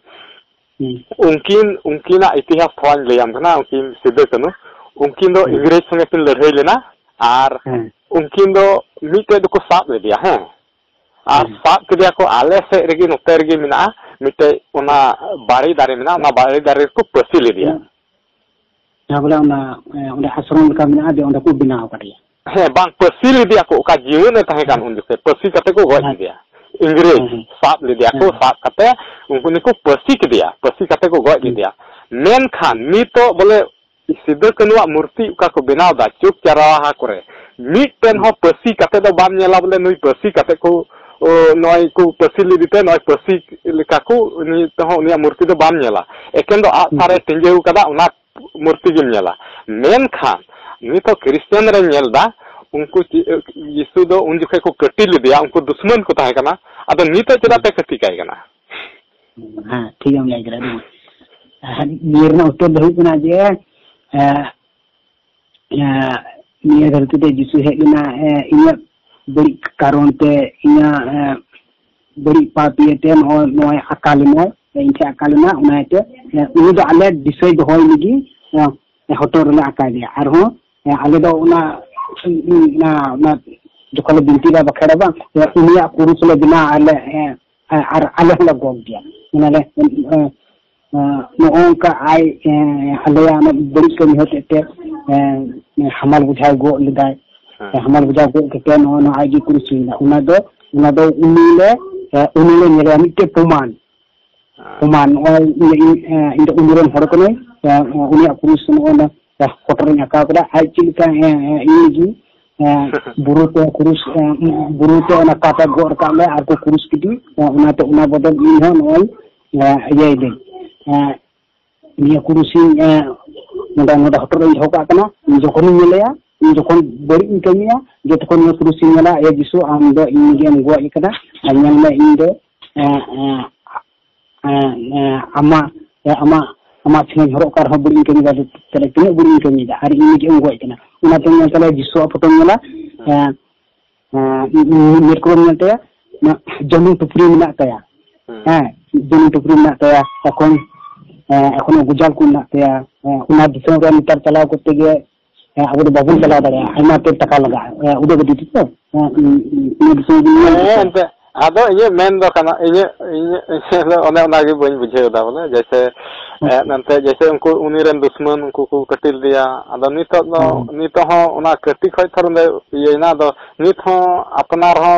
उनकिना इतिहास थोड़ा लेम कना उनकिन सिद्ध कनु उनकिन दो इंग्रेज संगे पिन लड़ाई लेना आर उनकिन दो मिटे दो को साब लेदिया हैं और साब केदिया को आले से रेगी नोते रेगी मिना मिटे उना बाड़ी दारे मिना उना बाड़ी दारे को पसी लेदिया या बोला उना आश्रम का मिना दे उना को बनाव करिया हैं बांग पसी लेदिया को का जीवन में तहे कान उन से पसी कते को गoj दिया इंग्रेज साब लेदिया को साब कते उनको ने को पसी केदिया पसी कते को गoj दिया मेन खान नीतो बोले सिद्ध कनुआ मूर्ति का को बनाव दा चुप चराहा करे मीटेन हो पसी कते दो बाम नेला बोले नुई पसी कते को नय को पसी लिदिते नय पसी लेका को नि तो उनिया मूर्ति दो बाम नेला एकेन दो आ सारे टिंजेउ कदा उना मूर्ति गिम नेला मेन खान नि तो क्रिश्चियन रे नेल दा उनको यीशु दो उन जखे को कटी लिदिया उनको दुश्मन को ताहे कना अदो नितो चदा पे कटी काय कना हां ठीक है मैं करा दूं निरना उत्तर दही कना जे निया धरती ते जिसु हेना इना बड़ी कारण ते इना बड़ी पापी ते नय अकालिना इनके अकालिना उनाते उनी दो आले दिसय दोहय लगी हटर ला अकालिया आर हो आले दो उना ना जखले बिनती ला बखड़ा बा उनिया पुरुष ले बिना आले आर आले ला गोग दिया उनाले नोंका आय आलेया बड़ी कमी होते ते हमाल बुझाय गो लिदाय हमाल बुझाय गो के नो आय जी कुरुसीना उना दो उनीले नेले मिटे प्रमाण इन उनरन हर कने उनिया कुरुस नो कोटर नका कदा आय चिलका इजी बुरुते कुरुस बुरुते ना काटा गो रकाले आर को कुरुस किदी उनाते उना बदल इन हो नोय ये दे निया कुरुसी नोडा हटर इन होका कना जखन मिलेया जखन बड़ी कमिया जे तखन निया कुरुसी मेला ए जिसु आम दो इन गेम गो एकदा अनल में इन दो अमा छन हरो कार हो बड़ी कमिया तले तिन बड़ी कमिया आर इन गेम गो एकना उना तो नेल तले जिसु फोटो मेला नेट को नेलते जमीन टुकरी मेना तया जमीन टुकरी मेना तया এখন गुजाल को ना तया उना दिसम रे मीटर चलाव करते गे अब तो बाबू चला दे आइमा पे टका लगा उदे गदी तो एंते आदो ये मेन दो कना ये ओने ओनागे बन बुझे दा बोले जैसे नंते जैसे उनको उनीरन दुश्मन उनको को कटिल दिया आदो नितो हो उना कटी खय थरने ये ना दो नित हो अपनार हो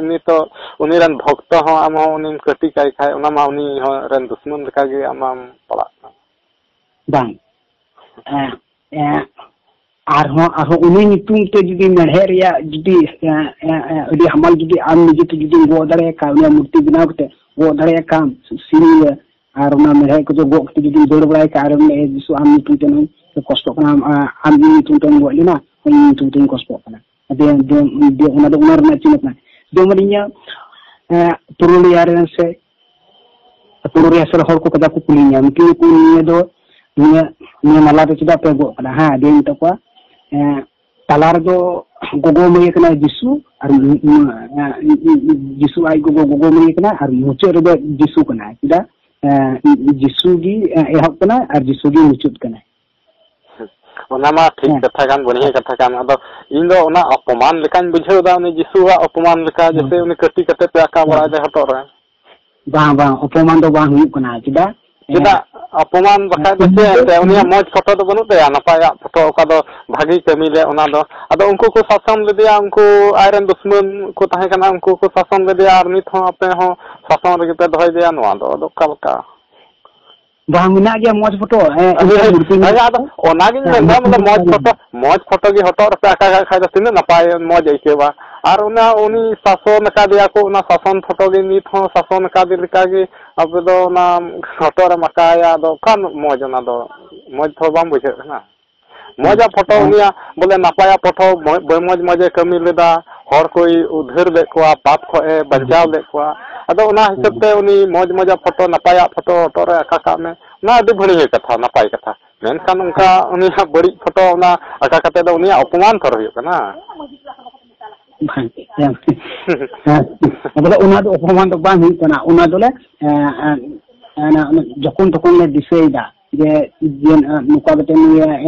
नितो उनीरन भक्त हो आम हो उनी कटी काय खाय उना मा उनी हो रन दुश्मन लका गे आमाम पड़ा बांग आर उनी नितुम ते जुदी मेढे रिया जुदी अडी हमाल जुदी आम निजे ते जुदी गो दाड़े का उनी मूर्ति बनाव कते गो दाड़े का सिरी आर उना मेढे को जो गो कते जुदी दौड़ बड़ाय का आर ने जिसु आम नितुम ते नो कष्ट कना आम नितुम ते गो लेना उनी नितुम ते कष्ट कना दे उना दो उनार ना चिनतना दोमरिया पुरुलिया रे से पुरुलिया से हर को कदा को पुलिया मकी को ने दो ने मला तो चदा पे गो कना हां दे तो को तालार दो गोगो में कना जिसु और जिसु आई गोगो में कना और मुचे रे दो जिसु कना चदा जिसु गी एहब कना और जिसु गी मुचुत कना ओनामा ठीक कथा कान बढ़िया कथा कान अदो इन दो ओना अपमान लेकान बुझेउ दा उनी जिसुवा अपमान लेका जैसे उनी कटी कते पे आका बड़ा दे हटो रे बा अपमान दो बा हुई कना चिदा अपमान बका जैसे उनी मौज फोटो दो बनु दे नपाया फोटो ओका दो भागी कमी ले ओना दो अदो उनको को शासन ले दिया उनको आयरन दुश्मन को ताहे कना उनको को शासन ले दिया और नित हो अपने हो शासन रे पे दहय दिया नवा दो कलका बांगना गया मौज फोटो ओनागिन मेंदा मतलब मौज फोटो की हटो रपे आका खाय तिन नपाय मौज आइकेबा और उना उनी शासन का दिया को उना शासन फोटो की नित हो शासन का दि लिका की अब दो ना हटो रे मकाया दो कान मौज ना दो मौज थो बाम बुझे ना मौजा फोटो उनिया बोले नपाया फोटो मौज मौज कमी लेदा हर कोई उधर ले को पाप को बचाव ले को अदो उना हिसाब ते उनी मौज मौजा फोटो नपाया फोटो हटो रे आका में ना अदि भणी कथा नपाय कथा मेनखान उनका उनी बड़ी फोटो उना आका कते दो उनी अपमान थर होय कना मतलब उना दो अपमान तो बांग हुई कना उना दोले जखन तखन ले दिसेदा जे नुका कते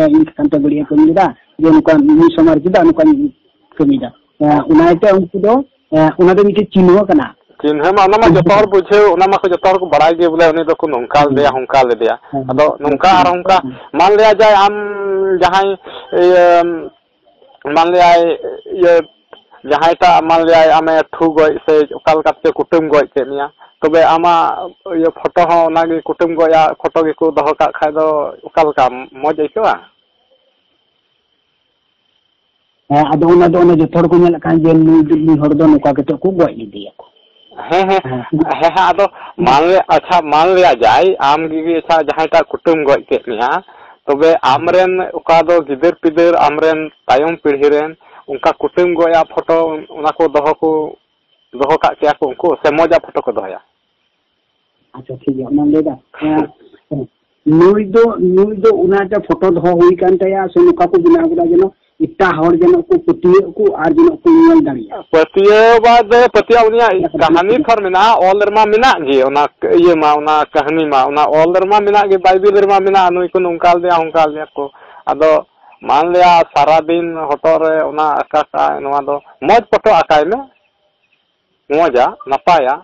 इन कांते बड़ी कमी दा जे नुका नि समार जिदा नुका ᱠᱟᱹᱢᱤᱫᱟ ᱚᱱᱟᱛᱮ ᱩᱱᱠᱩ ᱫᱚ ᱚᱱᱟ ᱫᱚ ᱢᱤᱫᱴᱮᱱ ᱪᱤᱱᱦᱟᱹ ᱠᱟᱱᱟ चिन्ह मा ओना जो तोर बुझे ओना मा जो तोर को बड़ाई गे बोले उनी दो को नोंका ले होंका ले दिया अदो नोंका आर होंका मान लिया जाए हम जहां मान लिया ये जहां ता मान लिया आमे ठू गय से ओकाल काते कुटुम गय के निया तबे आमा ये फोटो हो ओना गे कुटुम गया फोटो गे को दहो का खाय दो ओकाल का मज आइकवा ᱟᱫᱚ ᱚᱱᱟ ᱫᱚ ᱚᱱᱟ ᱡᱚᱛᱚ ᱦᱚᱲ ᱠᱚ ᱧᱮᱞ ᱠᱟᱱ ᱡᱮ ᱱᱩᱭ ᱦᱚᱲ ᱫᱚ ᱱᱚᱝᱠᱟ ᱠᱟᱛᱮ ᱠᱚ ᱜᱚᱡ ᱞᱤᱫᱤᱭᱟ ᱠᱚ ᱦᱮᱸ ᱟᱫᱚ मान ले अच्छा मान लिया जाए आम गी अच्छा जहां ता कुटुम गय के निया तबे आमरेन ओका दो गिदर पिदर आमरेन तायम पीढ़ी रेन उनका कुटुम गया फोटो उना को दहो का क्या को उनको से मजा फोटो को दहया अच्छा ठीक है मान लेदा नुई दो उनाटा फोटो दहो हुई कान तया से नुका को बिना गदा जनो इत्ता हर जनो को पतिये को आर जनो को नियल दाड़िया पतिये बाद पतिया उनिया कहानी थर मिना ऑलर मा मिना गे ओना ये मा ओना कहानी मा ओना ऑलर मा मिना गे बाइबल मा मिना नुई को उनकाल दिया को अदो मान लिया सारा दिन होटो रे ओना आका का नोआ दो मौज फोटो आकाय में मौजा नपाया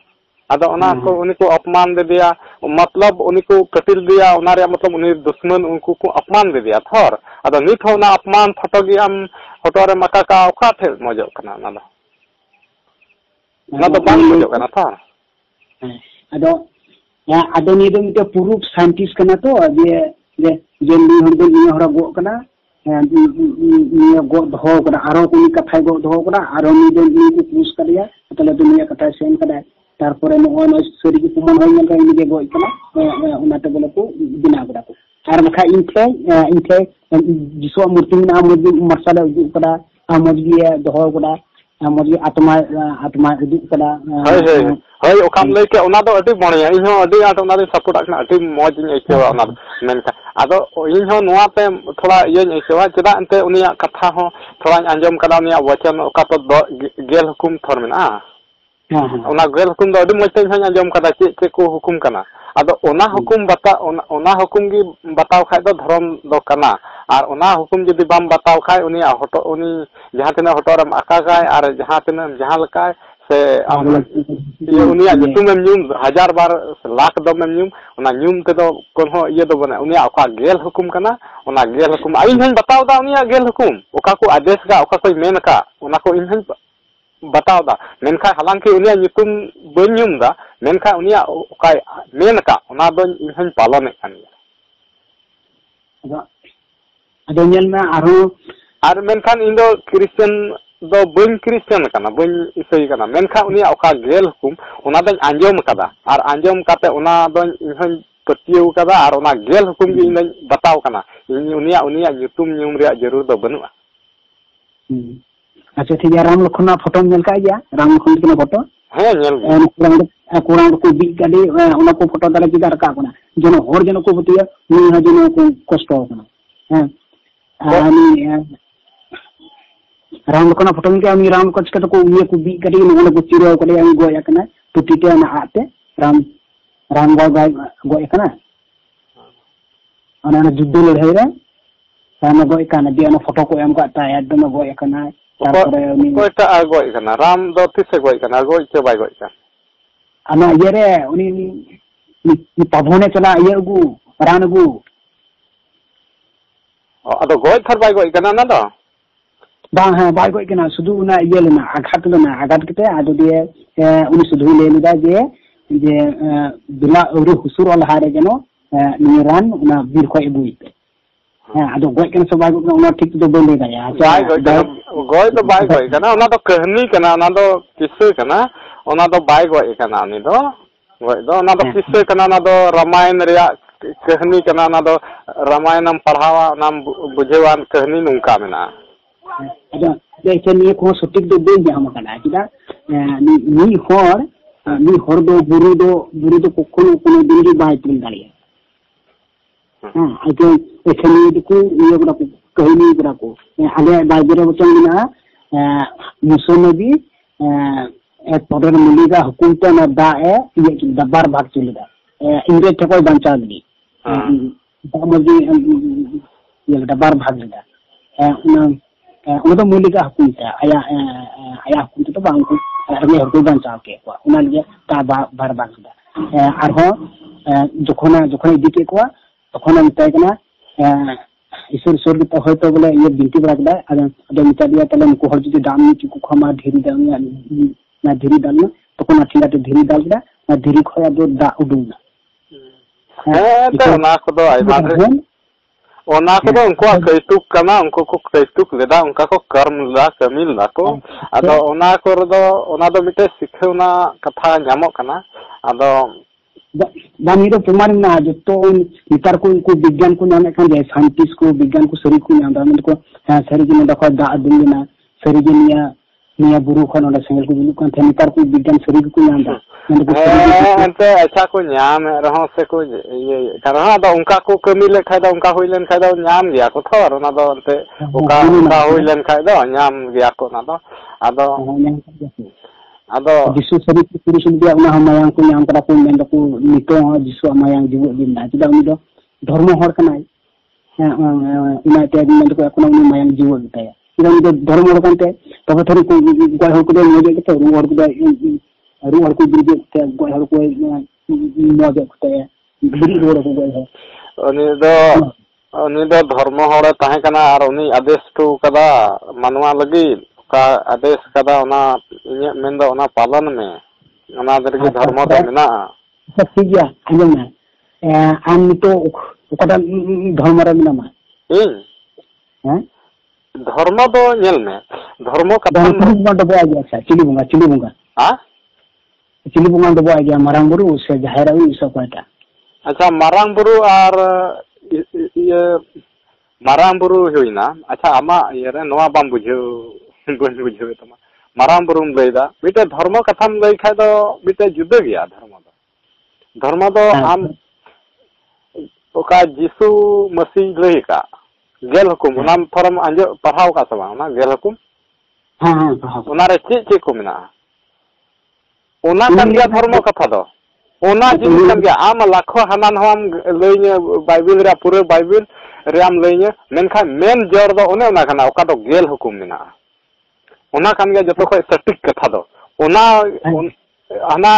अदो ओना को उनी को अपमान दे दिया मतलब उनी को कटिल दिया ओना रे मतलब उनी दुश्मन उनको को अपमान दे दिया थर अदो नित होना अपमान फोटो गी हम फोटो रे मका का ओका थे मौजो कना ना दो बांग मौजो कना थर अदो नि दो मिटे प्रूफ साइंटिस्ट कना तो जे नि हर दो नि हरा गो कना नि गो दहो कना आरो कोनी कथा गो दहो कना आरो नि दो नि को पुश करिया तले दुनिया कथा सेन कदा तारपरे नो सरी की प्रमाण होय नका इनगे गो कना उनाते बोले को बिना गदा को आर मखा इनथे जिसो मूर्ति ना मजबी मरसाला उदु कदा मजबी दहो कदा मजबी आत्मा उदु कदा हय ओकाम लay के ओना दो अति बणिया इन हो अति आट ओना दो सपोर्ट आकना अति मौज इन एकेवा ओना मेनका आदो इन हो नोआ पे थोड़ा ये एकेवा चदा अंते उनिया कथा हो थोड़ा अंजम कदा उनिया वचन ओका तो गेल हुकुम थर मेना ओना गेल हुकुम दो अति मौज ते अंजम कदा चे को हुकुम कना अदो ओना हुकुम बता ओना हुकुम गी बताव खाय दो धर्म दो कना आर ओना हुकुम जदि बाम बताव खाय उनिया होटो उनी जहां तने होटो रम आका गाय आर जहां तने जहां लकाय से ये उनिया जुतुम न्यूम 1000 बार लाख दम न्यूम ओना न्यूम ते दो कोन हो ये दो बना उनिया ओका गेल हुकुम कना ओना गेल हुकुम आइन हन बताव दा उनिया गेल हुकुम ओका को आदेश गा ओका कोई मेन का ओना को इन हन बताव दा मेनखा हालांकि उनिया जुतुम बन न्यूम दा मेनखा उनिया ओका मेन का ओना दो इन हन पालन कानिया अदो नेल में आर मेनखान इन दो क्रिश्चियन दो बन क्रिश्चियन कना बन इसई कना मेनखा उनिया ओका गेल हुकुम ओना दो आंजम कदा आर आंजम काते ओना दो इन हन पतियो कदा आर ओना गेल हुकुम गी इन बताव कना उनिया ᱧᱩᱛᱩᱢ ᱧᱩᱢ ᱨᱮᱭᱟᱜ ᱡᱟᱹᱨᱩᱲ ᱫᱚ ᱵᱟᱹᱱᱩᱜᱼᱟ अच्छा ठीक है राम लखन फोटो नेल का गया राम लखन की फोटो हाँ नेल कुरान को बी गाड़ी ओना को फोटो दाले की रखा कोना जनो हर जनो को बतिया नि ह जनो को कष्ट होना हैं आनी राम लखन फोटो के आमी राम कच को ये को बी गाड़ी ओना को चिरो को आमी गोया कना पुटिते ना आते राम गोय कना ओना जुद्ध लड़ाई रे सामने गोय कना जे ओना फोटो को एम का ता एकदम गोय कना कोइटा गोय कना राम दो तिसे गोय कना गोय के बाय गोय कना ana yere uni ni pabone chala yegu ranagu ado goy thar bay goy kana na do bang ha bay goy kana sudu una yelena agat kete ado die uni sudu le lida je bila uri husur al hare jeno ni ran una bir ko ibui ado goy kana so bay goy una ठीक do bole ga ya goy to bay goy kana ona do kahni kana ona do kisse kana ओना दो bye गोय कना नि दो गोय दो ओना दो किस्से कना ना दो रामायण रिया कहानी कना ना दो रामायणम पढ़ावा नाम बुझेवान कहानी नुका मेना अदा जैसे नि को सटिक दो बे जाम कना किदा नि हर दो बुरु दो कोनो दिंगी बाय तिन दालिया हां आके एखनी को ये बड़ा कहानी बड़ा को आले बाइबल वचन ना मूसा नबी पदर मिलेगा हुकुम तो ना दा ये दबार भाग चलेगा इंद्र ठकोय बंचा दी दामजी ये दबार भाग लेगा ᱚᱱᱟ ᱫᱚ ᱢᱩᱞᱤᱠᱟ ᱦᱩᱠᱩᱢ ᱛᱮ ᱟᱭᱟᱜ ᱦᱩᱠᱩᱢ ᱛᱮᱫᱚ ᱵᱟᱝ ᱩᱱᱠᱩ ᱨᱮᱸᱜᱮᱡ ᱦᱚᱲ ᱠᱚ ᱵᱟᱧᱪᱟᱣ ᱠᱮᱫ ᱠᱚᱣᱟ ᱚᱱᱟ ᱞᱟᱹᱜᱤᱫ ᱛᱟ ᱵᱟᱨ ᱠᱮᱫᱟ ᱟᱨᱦᱚᱸ ᱡᱚᱠᱷᱚᱱᱮ ᱤᱫᱤ ᱠᱮᱫ ᱠᱚᱣᱟ ᱛᱚᱠᱷᱚᱱᱮ ᱢᱮᱛᱟᱭ ᱠᱟᱱᱟ ᱤᱥᱚᱨ ᱜᱮᱛᱚ ᱦᱚᱭᱛᱚ ᱵᱚᱞᱮ ᱤᱭᱟᱹ ᱵᱤᱱᱛᱤ ᱵᱟᱲᱟ ᱠᱮᱫᱟᱭ ᱟᱫᱚ ᱢᱮᱛᱟ ᱫᱮᱭᱟ ᱛᱟᱦᱞᱮ ᱱᱩᱠᱩ ᱦᱚᱲ ᱡᱩᱫᱤ ᱫᱟᱜ ᱧᱩ ᱠᱚ ᱠᱷᱟᱱ ᱢᱟ ᱫᱷᱤᱨᱤ ᱫᱟᱞ ᱢᱮ ᱛᱚᱠᱷᱚᱱ ᱚᱱᱟ ᱴᱷᱮᱸᱜᱟ ᱫᱷᱤᱨᱤ ᱫᱟᱞ ᱠᱮᱫᱟ ᱚᱱᱟ ᱫᱷᱤᱨᱤ ᱠᱷᱚᱡ ᱟᱫᱚ ᱫᱟᱜ ᱩᱰᱩᱝ ᱚᱱᱟ ᱠᱚᱫᱚ ᱟᱭᱢᱟ ᱰᱷᱮᱨ ᱚᱱᱟ ᱠᱚᱫᱚ ᱩᱱᱠᱩᱣᱟᱜ ᱠᱟᱹᱭᱛᱩᱠ ᱠᱟᱱᱟ ᱩᱱᱠᱩ ᱠᱚ ᱠᱟᱹᱭᱛᱩᱠ ᱞᱮᱫᱟ ᱚᱱᱠᱟ ᱠᱚ ᱠᱟᱹᱢᱤ ᱞᱮᱫᱟ ᱠᱚ ᱟᱫᱚ ᱚᱱᱟ ᱠᱚᱨᱮ ᱫᱚ ᱚᱱᱟ ᱫᱚ ᱢᱤᱫᱴᱮᱡ ᱥᱤᱠᱷᱟᱹᱣᱱᱟ ᱠᱟᱛᱷᱟ ᱧᱟᱢᱚᱜ ᱠᱟᱱᱟ ᱟᱫᱚ ᱵᱟᱝ ᱱᱤᱭᱟᱹ ᱫᱚ ᱯᱨᱚᱢᱟᱱ ᱢᱮᱱᱟᱜᱼᱟ ᱡᱚᱛᱚ ᱱᱮᱛᱟᱨ ᱠᱚ ᱩᱱᱠᱩ ᱵᱤᱜᱽᱜᱟᱱ ᱠᱚ ᱧᱟᱢᱮᱫ ᱠᱟᱱ ᱜᱮᱭᱟ ᱥᱟᱭᱮᱱᱴᱤᱥᱴ ᱠᱚ ᱵᱤᱜᱽᱜᱟᱱ ᱠᱚ ᱥᱟᱹᱨᱤ ᱠᱚ ᱧᱟᱢ ᱮᱫᱟ ᱢᱮᱱᱫᱟᱠᱚ ᱦᱮᱸ ᱥᱟᱹᱨᱤᱜᱮ ᱱᱚᱰᱮ ᱠᱷᱚᱡ ᱫᱟᱜ ᱩᱰᱩᱝ ᱞᱮᱱᱟ ᱥᱟᱹᱨᱤᱜᱮ ᱱᱤᱭᱟᱹ ᱵᱩᱨᱩ ᱠᱷᱚᱱ ᱱᱚᱰᱮ ᱥᱮᱸᱜᱮᱞ ᱠᱚ ᱡᱩᱞᱩᱜ ᱠᱟᱱ ᱛᱟᱦᱮᱸ ᱱᱮᱛᱟᱨ ᱠᱚ ᱵᱤᱜᱽᱜᱟᱱ ᱥᱟᱹᱨᱤ ᱜᱮᱠᱚ ᱧᱟᱢ ᱮᱫᱟ ᱮᱱᱛᱮ ᱟᱪᱪᱷᱟ ᱠᱚ ᱧᱟᱢᱮᱫ ᱨᱮᱦᱚᱸ ᱥᱮᱠᱚ ᱤᱭᱟᱹᱭᱮᱫ ᱠᱟᱱ ᱨᱮᱦᱚᱸ ᱟᱫᱚ ᱚᱱᱠᱟ ᱠᱚ ᱠᱟᱹᱢᱤ ᱞᱮᱠᱷᱟᱡ ᱫᱚ ᱚᱱᱠᱟ ᱦᱩᱭ ᱞᱮᱱᱠᱷᱟᱡ ᱫᱚ ᱧᱟᱢ ᱜᱮᱭᱟ ᱠᱚ ᱛᱷᱚᱨ ᱚᱱᱟ ᱫᱚ ᱮᱱᱛᱮ ᱚᱱᱠᱟ ᱦᱩᱭ ᱞᱮᱱᱠᱷᱟᱡ ᱫᱚ ᱧᱟᱢ ᱜᱮᱭᱟ ᱠᱚ ᱚᱱᱟ ᱫᱚ ᱟᱫᱚ ᱡᱤᱥᱩ ᱥᱟᱹᱨᱤ ᱯᱩᱨᱩᱥ ᱜᱮ ᱚᱱᱟ ᱦᱚᱸ ᱢᱟᱭᱟᱝ ᱠᱚ ᱧᱟᱢ ᱠᱟᱫᱟ ᱠᱚ ᱢᱮᱱ ᱫᱟᱠᱚ ᱱᱤᱛᱚᱜ ᱦᱚᱸ ᱡᱤᱥᱩᱣᱟᱜ ᱢᱟᱭᱟᱝ ᱡᱤᱣᱮᱫ ᱜᱮ ᱢᱮᱱᱟᱜᱼᱟ ᱪᱮᱫᱟᱜ ᱩᱱᱤ ᱫᱚ ᱫᱷᱚᱨᱢᱚ ᱦᱚᱲ ᱠᱟᱱᱟᱭ ᱚᱱᱟᱛᱮ ᱢᱮᱱ ᱫᱟᱠᱚ ᱮᱠᱷᱚᱱᱳ ᱩᱱᱤ ᱢᱟᱭᱟᱝ ᱡᱤᱣᱮᱫ ᱜᱮᱛᱟᱭᱟ ᱪᱮᱫᱟᱜ ᱩᱱᱤ ᱫᱚ ᱫᱷᱚᱨᱢᱚ ᱦᱚᱲ ᱠᱟᱱᱛᱮ ᱛᱚᱵᱮ ᱛᱷᱚᱲᱤ ᱠᱚ ᱜᱚᱡ ᱦᱚᱲ ᱠᱚᱫᱚ ᱢᱚᱡᱮᱫ ᱜᱮᱛᱮ ᱨᱩ ᱦᱚᱲ ᱠᱚᱫᱚ ᱨᱩ ᱦᱚᱲ ᱠᱚ ᱵᱤᱨᱤᱫᱮᱫ ᱠᱚᱛᱮ ᱜᱚᱡ ᱦᱚᱲ ᱠᱚ ᱢᱚᱡᱮᱫ ᱠᱚᱛᱮ ᱵᱤᱨᱤᱫ ᱨᱩᱣᱟᱹᱲ ᱟᱠᱚ ᱜᱚᱡ ᱦᱚᱲ ᱩᱱᱤ ᱫᱚ ᱫᱷᱚᱨᱢᱚ ᱦᱚᱲᱮ ᱛᱟᱦᱮᱸ ᱠᱟᱱᱟ ᱟᱨ ᱩᱱᱤ ᱟᱫᱮᱥ ᱦᱚᱴᱚ ᱠᱟᱫᱟ ᱢᱟᱱᱣᱟ ᱞᱟᱹᱜᱤᱫ ᱚᱠᱟ ᱟᱫᱮᱥ ᱠᱟᱫᱟ ᱚᱱᱟ ᱤᱧᱟᱹᱜ ᱢᱮᱱᱫᱚ ᱚᱱᱟ ᱯᱟᱞᱚᱱ ᱢᱮ ᱚᱱᱟ ᱨᱮᱜᱮ ᱫᱷᱚᱨᱢᱚ ᱫᱚ ᱢᱮᱱᱟᱜᱼᱟ ᱴᱷᱤᱠ ᱜᱮᱭᱟ ᱟᱸᱡᱚᱢ ᱢᱮ ᱟᱢ ᱱᱤᱛᱚᱜ ᱚᱠᱟᱴᱟᱜ ᱫᱷᱚᱨᱢᱚ ᱨᱮ ᱢᱮᱱᱟᱢᱟ ᱤᱧ ᱦᱮᱸ ᱫᱷᱚᱨᱢᱚ ᱫᱚ ᱧᱮᱞ ᱢᱮ ᱫᱷᱚᱨᱢᱚ ᱠᱟᱛᱷᱟ ᱪᱤᱞᱤ ᱵᱚᱸᱜᱟ ᱪᱤᱞᱤ ᱵᱚᱸᱜᱟ ᱰᱚᱵᱚᱜᱟᱭ ᱜᱮᱭᱟ ᱢᱟᱨᱟᱝ ᱵᱩᱨᱩ ᱥᱮ ᱡᱟᱦᱮᱨ ᱟᱭᱩ ᱥᱮ ᱚᱠᱚᱭᱴᱟᱜ ᱟᱪᱪᱷᱟ ᱢᱟᱨᱟᱝ ᱵᱩᱨᱩ ᱟᱨ ᱤᱭᱟᱹ ᱢᱟᱨᱟᱝ ᱵᱩᱨᱩ ᱦᱩᱭᱱᱟ ᱟᱪᱪᱷᱟ ᱟᱢᱟᱜ ᱤᱭᱟᱹᱨᱮ ᱱᱚᱣᱟ ᱵᱟᱢ ᱵᱟᱹᱧ ᱵᱩᱡᱷᱟᱹᱣᱮᱫ ᱛᱟᱢᱟ ᱢᱟᱨᱟᱝ ᱵᱩᱨᱩᱢ ᱞᱟᱹᱭᱫᱟ ᱢᱤᱫᱴᱮᱡ ᱫᱷᱚᱨᱢᱚ ᱠᱟᱛᱷᱟᱢ ᱞᱟᱹᱭ ᱠᱷᱟᱡ ᱫᱚ ᱢᱤᱫᱴᱮᱡ ᱡᱩᱫᱟᱹ ᱜᱮᱭᱟ ᱫᱷᱚᱨᱢᱚ ᱫᱚ ᱟᱢ ᱚᱠᱟ ᱡᱤᱥᱩ ᱢᱟᱹᱥᱤ ᱞᱟᱹᱭ ᱟᱠᱟᱫ ᱜᱮᱞ ᱦᱩᱠᱩᱢ ᱚᱱᱟ ᱛᱷᱚᱨᱚᱢ ᱯᱟᱲᱦᱟᱣ ᱟᱠᱟᱫ ᱥᱮ ᱵᱟᱝ ᱚᱱᱟ ᱜᱮᱞ ᱦᱩᱠᱩᱢ ᱚᱱᱟᱨᱮ ᱪᱮᱫ ᱠᱚ ᱢᱮᱱᱟᱜᱼᱟ ᱚᱱᱟ ᱠᱟᱱ ᱜᱮᱭᱟ ᱫᱷᱚᱨᱢᱚ ᱠᱟᱛᱷᱟ ᱫᱚ ᱚᱱᱟ ᱡᱤᱱᱤᱥ ᱠᱟᱱ ᱜᱮᱭᱟ ᱟᱢ ᱞᱟᱠᱷᱚ ᱦᱟᱱᱟ ᱱᱟᱣᱟᱢ ᱞᱟᱹᱭᱟᱹᱧᱟᱹ ᱵᱟᱭᱵᱮᱞ ᱨᱮᱭᱟᱜ ᱯᱩᱨᱟᱹ ᱵᱟᱭᱵᱮᱞ ᱨᱮᱭᱟᱜ ᱞᱟᱹᱭᱟᱹᱧᱟᱹ ᱢᱮᱱᱠᱷᱟᱱ ᱢᱮᱱ ᱡᱚᱲ ᱫᱚ ᱚᱱᱮ ᱚᱱᱟ ᱠᱟᱱᱟ ᱚᱠᱟ ᱫᱚ ᱜᱮᱞ ᱦᱩᱠᱩᱢ ᱢᱮᱱᱟᱜᱼᱟ ᱚᱱᱟ ᱠᱟᱱ ᱜᱮᱭᱟ ᱡᱚᱛᱚ ᱠᱷᱚᱡ ᱥᱚᱴᱷᱤᱠ ᱠᱟᱛᱷᱟ ᱫᱚ ᱚᱱᱟ ᱦᱟᱱᱟ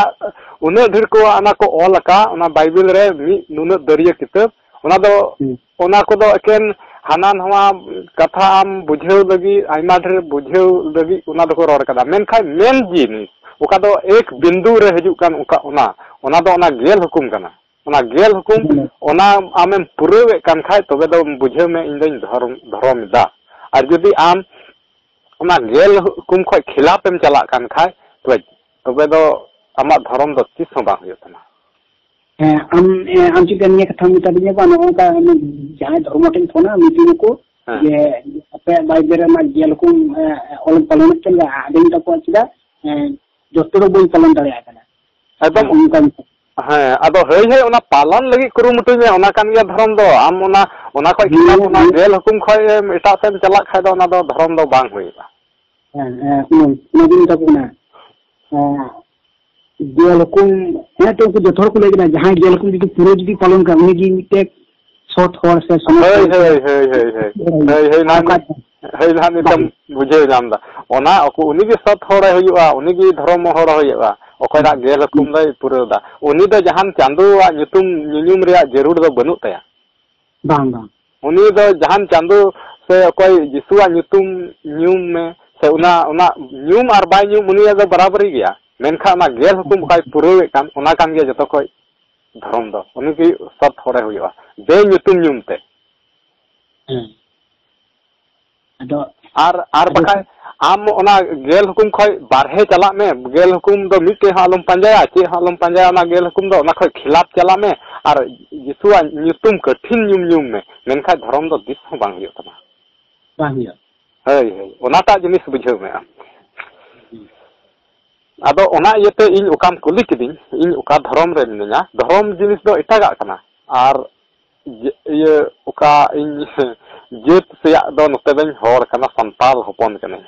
ᱩᱱᱟᱹᱜ ᱰᱷᱮᱨ ᱠᱚ ᱚᱱᱟ ᱠᱚ ᱚᱞ ᱟᱠᱟᱫ ᱚᱱᱟ ᱵᱟᱭᱵᱮᱞ ᱨᱮ ᱢᱤᱫ ᱱᱩᱱᱟᱹᱜ ᱫᱟᱹᱨᱭᱟᱹ ᱠᱤᱛᱟᱹᱵ ᱚᱱᱟ ᱫᱚ ᱚᱱᱟ ᱠᱚᱫᱚ ᱮᱠᱮᱱ ᱦᱟᱱᱟ ᱱᱟᱣᱟ ᱠᱟᱛᱷᱟ ᱟᱢ ᱵᱩᱡᱷᱟᱹᱣ ᱞᱟᱹᱜᱤᱫ ᱟᱭᱢᱟ ᱰᱷᱮᱨ ᱵᱩᱡᱷᱟᱹᱣ ᱞᱟᱹᱜᱤᱫ ᱚᱱᱟ ᱫᱚᱠᱚ ᱨᱚᱲ ᱠᱟᱫᱟ ᱢᱮᱱᱠᱷᱟᱱ ᱢᱮᱱ ᱡᱤᱱᱤᱥ ᱚᱠᱟ ᱫᱚ ᱮᱠ ᱵᱤᱱᱫᱩ ᱨᱮ ᱦᱤᱡᱩᱜ ᱠᱟᱱ ᱚᱱᱟ ᱫᱚ ᱚᱱᱟ ᱜᱮᱞ ᱦᱩᱠᱩᱢ ᱠᱟᱱᱟ ᱚᱱᱟ ᱜᱮᱞ ᱦᱩᱠᱩᱢ ᱚᱱᱟ ᱟᱢᱮᱢ ᱯᱩᱨᱟᱹᱣᱮᱫ ᱠᱟᱱ ᱠᱷᱟᱡ ᱛᱚᱵᱮ ᱫᱚ ᱵᱩᱡᱷᱟᱹᱣ ᱢᱮ ᱤᱧ ᱫᱚᱧ ᱫᱷᱚᱨᱚᱢ ᱮᱫᱟ ᱟᱨ ᱡᱩᱫᱤ ᱟᱢ ᱚᱱᱟ ᱜᱮᱞ ᱦᱩᱠᱩᱢ ᱠᱷᱚᱡ ᱠᱷᱤᱞᱟᱯᱮᱢ ᱪᱟᱞᱟᱜ ᱠᱟᱱ ᱠᱷᱟᱡ ᱛᱚᱵᱮ ᱫᱚ ᱟᱢᱟᱜ ᱫᱷᱚᱨᱚᱢ ᱫᱚ ᱛᱤᱥ ᱦᱚᱸ ᱵᱟᱝ ᱦᱩᱭᱩᱜ ᱛᱟᱢᱟ ᱟᱢ ᱪᱮᱫ ᱱᱤᱭᱟᱹ ᱠᱟᱛᱷᱟᱢ ᱢᱮᱛᱟᱫᱤᱧᱟ ᱵᱟᱝ ᱱᱚᱝᱠᱟ ᱡᱟᱦᱟᱸᱭ ᱫᱷᱚᱨᱢᱚ ᱴᱷᱮᱱ ᱯᱷᱳᱱᱟ ᱢᱤᱛᱟᱹᱧ ᱟᱠᱚ ᱡᱮ ᱟᱯᱮᱭᱟᱜ ᱵᱟᱭᱵᱮᱞ ᱨᱮᱢᱟ ᱜᱮᱞ ᱦᱩᱠᱩᱢ ᱚᱞ ᱯᱟᱞᱚᱱᱮᱫ ᱠᱟᱱ ᱜᱮᱭᱟ ᱟᱫᱚᱧ ᱛᱟᱠᱚᱣᱟ ᱪᱮᱫᱟᱜ ᱡᱚᱛᱚ ᱫᱚ ᱵᱟᱹᱧ ᱯᱟᱞᱚᱱ ᱫᱟᱲᱮᱭᱟᱜ ᱠᱟᱱᱟ ᱮᱠᱫᱚᱢ ᱦᱮᱸ ᱟᱫᱚ ᱦᱟᱹᱭ ᱚᱱᱟ ᱯᱟᱞᱚᱱ ᱞᱟᱹᱜᱤᱫ ᱠᱩᱨᱩᱢᱩᱴᱩᱭ ᱢᱮ ᱚᱱᱟ ᱠᱟᱱ ᱜᱮᱭᱟ ᱫᱷᱚᱨᱚᱢ ᱫᱚ ᱟᱢ ᱚᱱᱟ ᱠᱷᱚᱡ ᱠᱷᱤᱞᱟᱯ ᱚᱱᱟ ᱜᱮᱞ ᱦᱩᱠᱩᱢ ᱠᱷᱚᱡ ᱮᱴᱟᱜ ᱥᱮᱫ ᱮᱢ ᱪᱟᱞᱟᱜ ᱠᱷᱟᱡ ᱫᱚ ᱚᱱᱟ ᱫᱚ ᱫᱷᱚᱨᱚᱢ ᱫᱚ ᱵᱟᱝ ᱦᱩᱭᱩᱜᱼᱟ ᱚᱱᱟᱜᱤᱧ ᱢᱮᱛᱟ ᱠᱚ ᱠᱟᱱᱟ ᱜᱮᱞ ᱦᱩᱠᱩᱢ ᱦᱮᱸ ᱛᱚ ᱩᱱᱠᱩ ᱡᱚᱛᱚ ᱦᱚᱲ ᱠᱚ ᱞᱟᱹᱭ ᱠᱟᱱᱟ ᱡᱟᱦᱟᱸᱭ ᱜᱮᱞ ᱦᱩᱠᱩᱢ ᱡᱩᱫᱤ ᱯᱩᱨᱟᱹ ᱡᱩᱫᱤ ᱯᱟᱞᱚᱱ ᱠᱟᱜ ᱩᱱᱤᱜᱮ ᱢᱤᱫᱴᱮᱡ ᱥᱚᱛ ᱦᱚᱲ ᱥᱮ ᱱᱟᱦᱟᱜ ᱱᱤᱛᱚᱜ ᱵᱩᱡᱷᱟᱹᱣ ᱧᱟᱢ ᱮᱫᱟ ᱚᱱᱟ ᱩᱱᱤᱜᱮ ᱥᱚᱛ ᱦᱚᱲᱮ ᱦᱩᱭᱩᱜᱼᱟ ᱩᱱᱤᱜᱮ ᱫᱷᱚᱨᱚᱢ ᱦᱚᱲ ᱦᱩᱭᱩᱜᱼᱟ ᱚᱠᱚᱭᱴᱟᱜ ᱜᱮᱞ ᱦᱩᱠᱩᱢ ᱫᱚᱭ ᱯᱩᱨᱟᱹᱣ ᱮᱫᱟ ᱩᱱᱤ ᱫᱚ ᱡᱟᱦᱟᱱ ᱪᱟᱸᱫᱳᱣᱟᱜ ᱧᱩᱛᱩᱢ ᱧᱩᱧᱩᱢ ᱨᱮᱭᱟᱜ ᱡᱟᱹᱨᱩᱲ ᱫᱚ ᱵᱟᱹᱱᱩᱜ ᱛᱟᱭᱟ ᱵᱟᱝ ᱩᱱᱤ ᱫᱚ ᱡᱟᱦᱟᱱ ᱪᱟᱸᱫᱳ ᱥᱮ ᱚᱠᱚᱭ ᱡᱤᱥᱩᱣᱟᱜ ᱧᱩᱛᱩᱢ ᱧᱩᱢ ᱢᱮ ᱥᱮ ᱚᱱᱟ ᱧᱩᱢ ᱟᱨ ᱵᱟᱭ ᱧᱩᱢ ᱩᱱᱤᱭᱟᱜ ᱫᱚ ᱵᱟᱨᱟᱵᱟᱨᱤ ᱜᱮᱭᱟ ᱢᱮᱱᱠᱷᱟᱱ ᱚᱱᱟ ᱜᱮᱞ ᱦᱩᱠᱩᱢ ᱚᱠᱟᱭ ᱯᱩᱨᱟᱹᱣᱮᱫ ᱠᱟᱱ ᱚᱱᱟ ᱠᱟᱱ ᱜᱮᱭᱟ ᱡᱚᱛᱚ ᱠᱷᱚᱡ ᱫᱷᱚᱨᱚᱢ ᱫᱚ ᱩᱱᱤᱜᱮ ᱥᱚᱛ ᱦᱚᱲᱮ ᱦᱩᱭᱩᱜᱼᱟ ᱵᱮ ᱧᱩᱛᱩᱢ ᱧᱩᱢ ᱛᱮ ᱟᱨ ᱵᱟᱠᱷᱟᱡ ᱟᱢ ᱚᱱᱟ ᱜᱮᱞ ᱦᱩᱠᱩᱢ ᱠᱷᱚᱡ ᱵᱟᱨᱦᱮ ᱪᱟᱞᱟᱜ ᱢᱮ ᱜᱮᱞ ᱦᱩᱠᱩᱢ ᱫᱚ ᱢᱤᱫᱴᱮᱡ ᱦᱚᱸ ᱟᱞᱚᱢ ᱯᱟᱸᱡᱟᱭᱟ ᱪᱮᱫ ᱦᱚᱸ ᱟᱞᱚᱢ ᱯᱟᱸᱡᱟᱭᱟ ᱚᱱᱟ ᱜᱮᱞ ᱦᱩᱠᱩᱢ ᱫᱚ ᱚᱱᱟ ᱠᱷᱚᱡ ᱠᱷᱤᱞᱟᱯ ᱪᱟᱞᱟᱜ ᱢᱮ ᱟᱨ ᱡᱤᱥᱩᱣᱟᱜ ᱧᱩᱛᱩᱢ ᱠᱚᱴᱷᱤᱱ ᱧᱩᱢ ᱢᱮ ᱢᱮᱱᱠᱷᱟᱡ ᱫᱷᱚᱨᱚᱢ ᱫᱚ ᱛᱤᱥ ᱦᱚᱸ ᱵᱟᱝ ᱦᱩᱭᱩᱜ ᱛᱟᱢᱟ ᱵᱟᱝ ᱦᱩᱭᱩᱜᱼᱟ ᱦᱳᱭ ᱚᱱᱟᱴᱟᱜ ᱡᱤᱱᱤᱥ ᱵᱩᱡᱷᱟᱹᱣ ᱢᱮ ᱟᱢ ᱟᱫᱚ ᱚᱱᱟ ᱤᱭᱟᱹᱛᱮ ᱤᱧ ᱚᱠᱟᱢ ᱠᱩᱞᱤ ᱠᱤᱫᱤᱧ ᱤᱧ ᱚᱠᱟ ᱫᱷᱚᱨᱚᱢ ᱨᱮ ᱢᱤᱱᱟᱹᱧᱟ ᱫᱷᱚᱨᱚᱢ ᱡᱤᱱᱤᱥ ᱫᱚ ᱮᱴᱟᱜᱟᱜ ᱠᱟᱱᱟ ᱟᱨ ᱤᱭᱟᱹ ᱚᱠᱟ ᱤᱧ ᱡᱟᱹᱛ ᱥᱮᱭᱟᱜ ᱫᱚ ᱱᱚᱛᱮ ᱫᱚᱧ ᱦᱚᱲ ᱠᱟᱱᱟ ᱥᱟᱱᱛᱟᱲ ᱦᱚᱯᱚᱱ ᱠᱟᱹᱱᱟᱹᱧ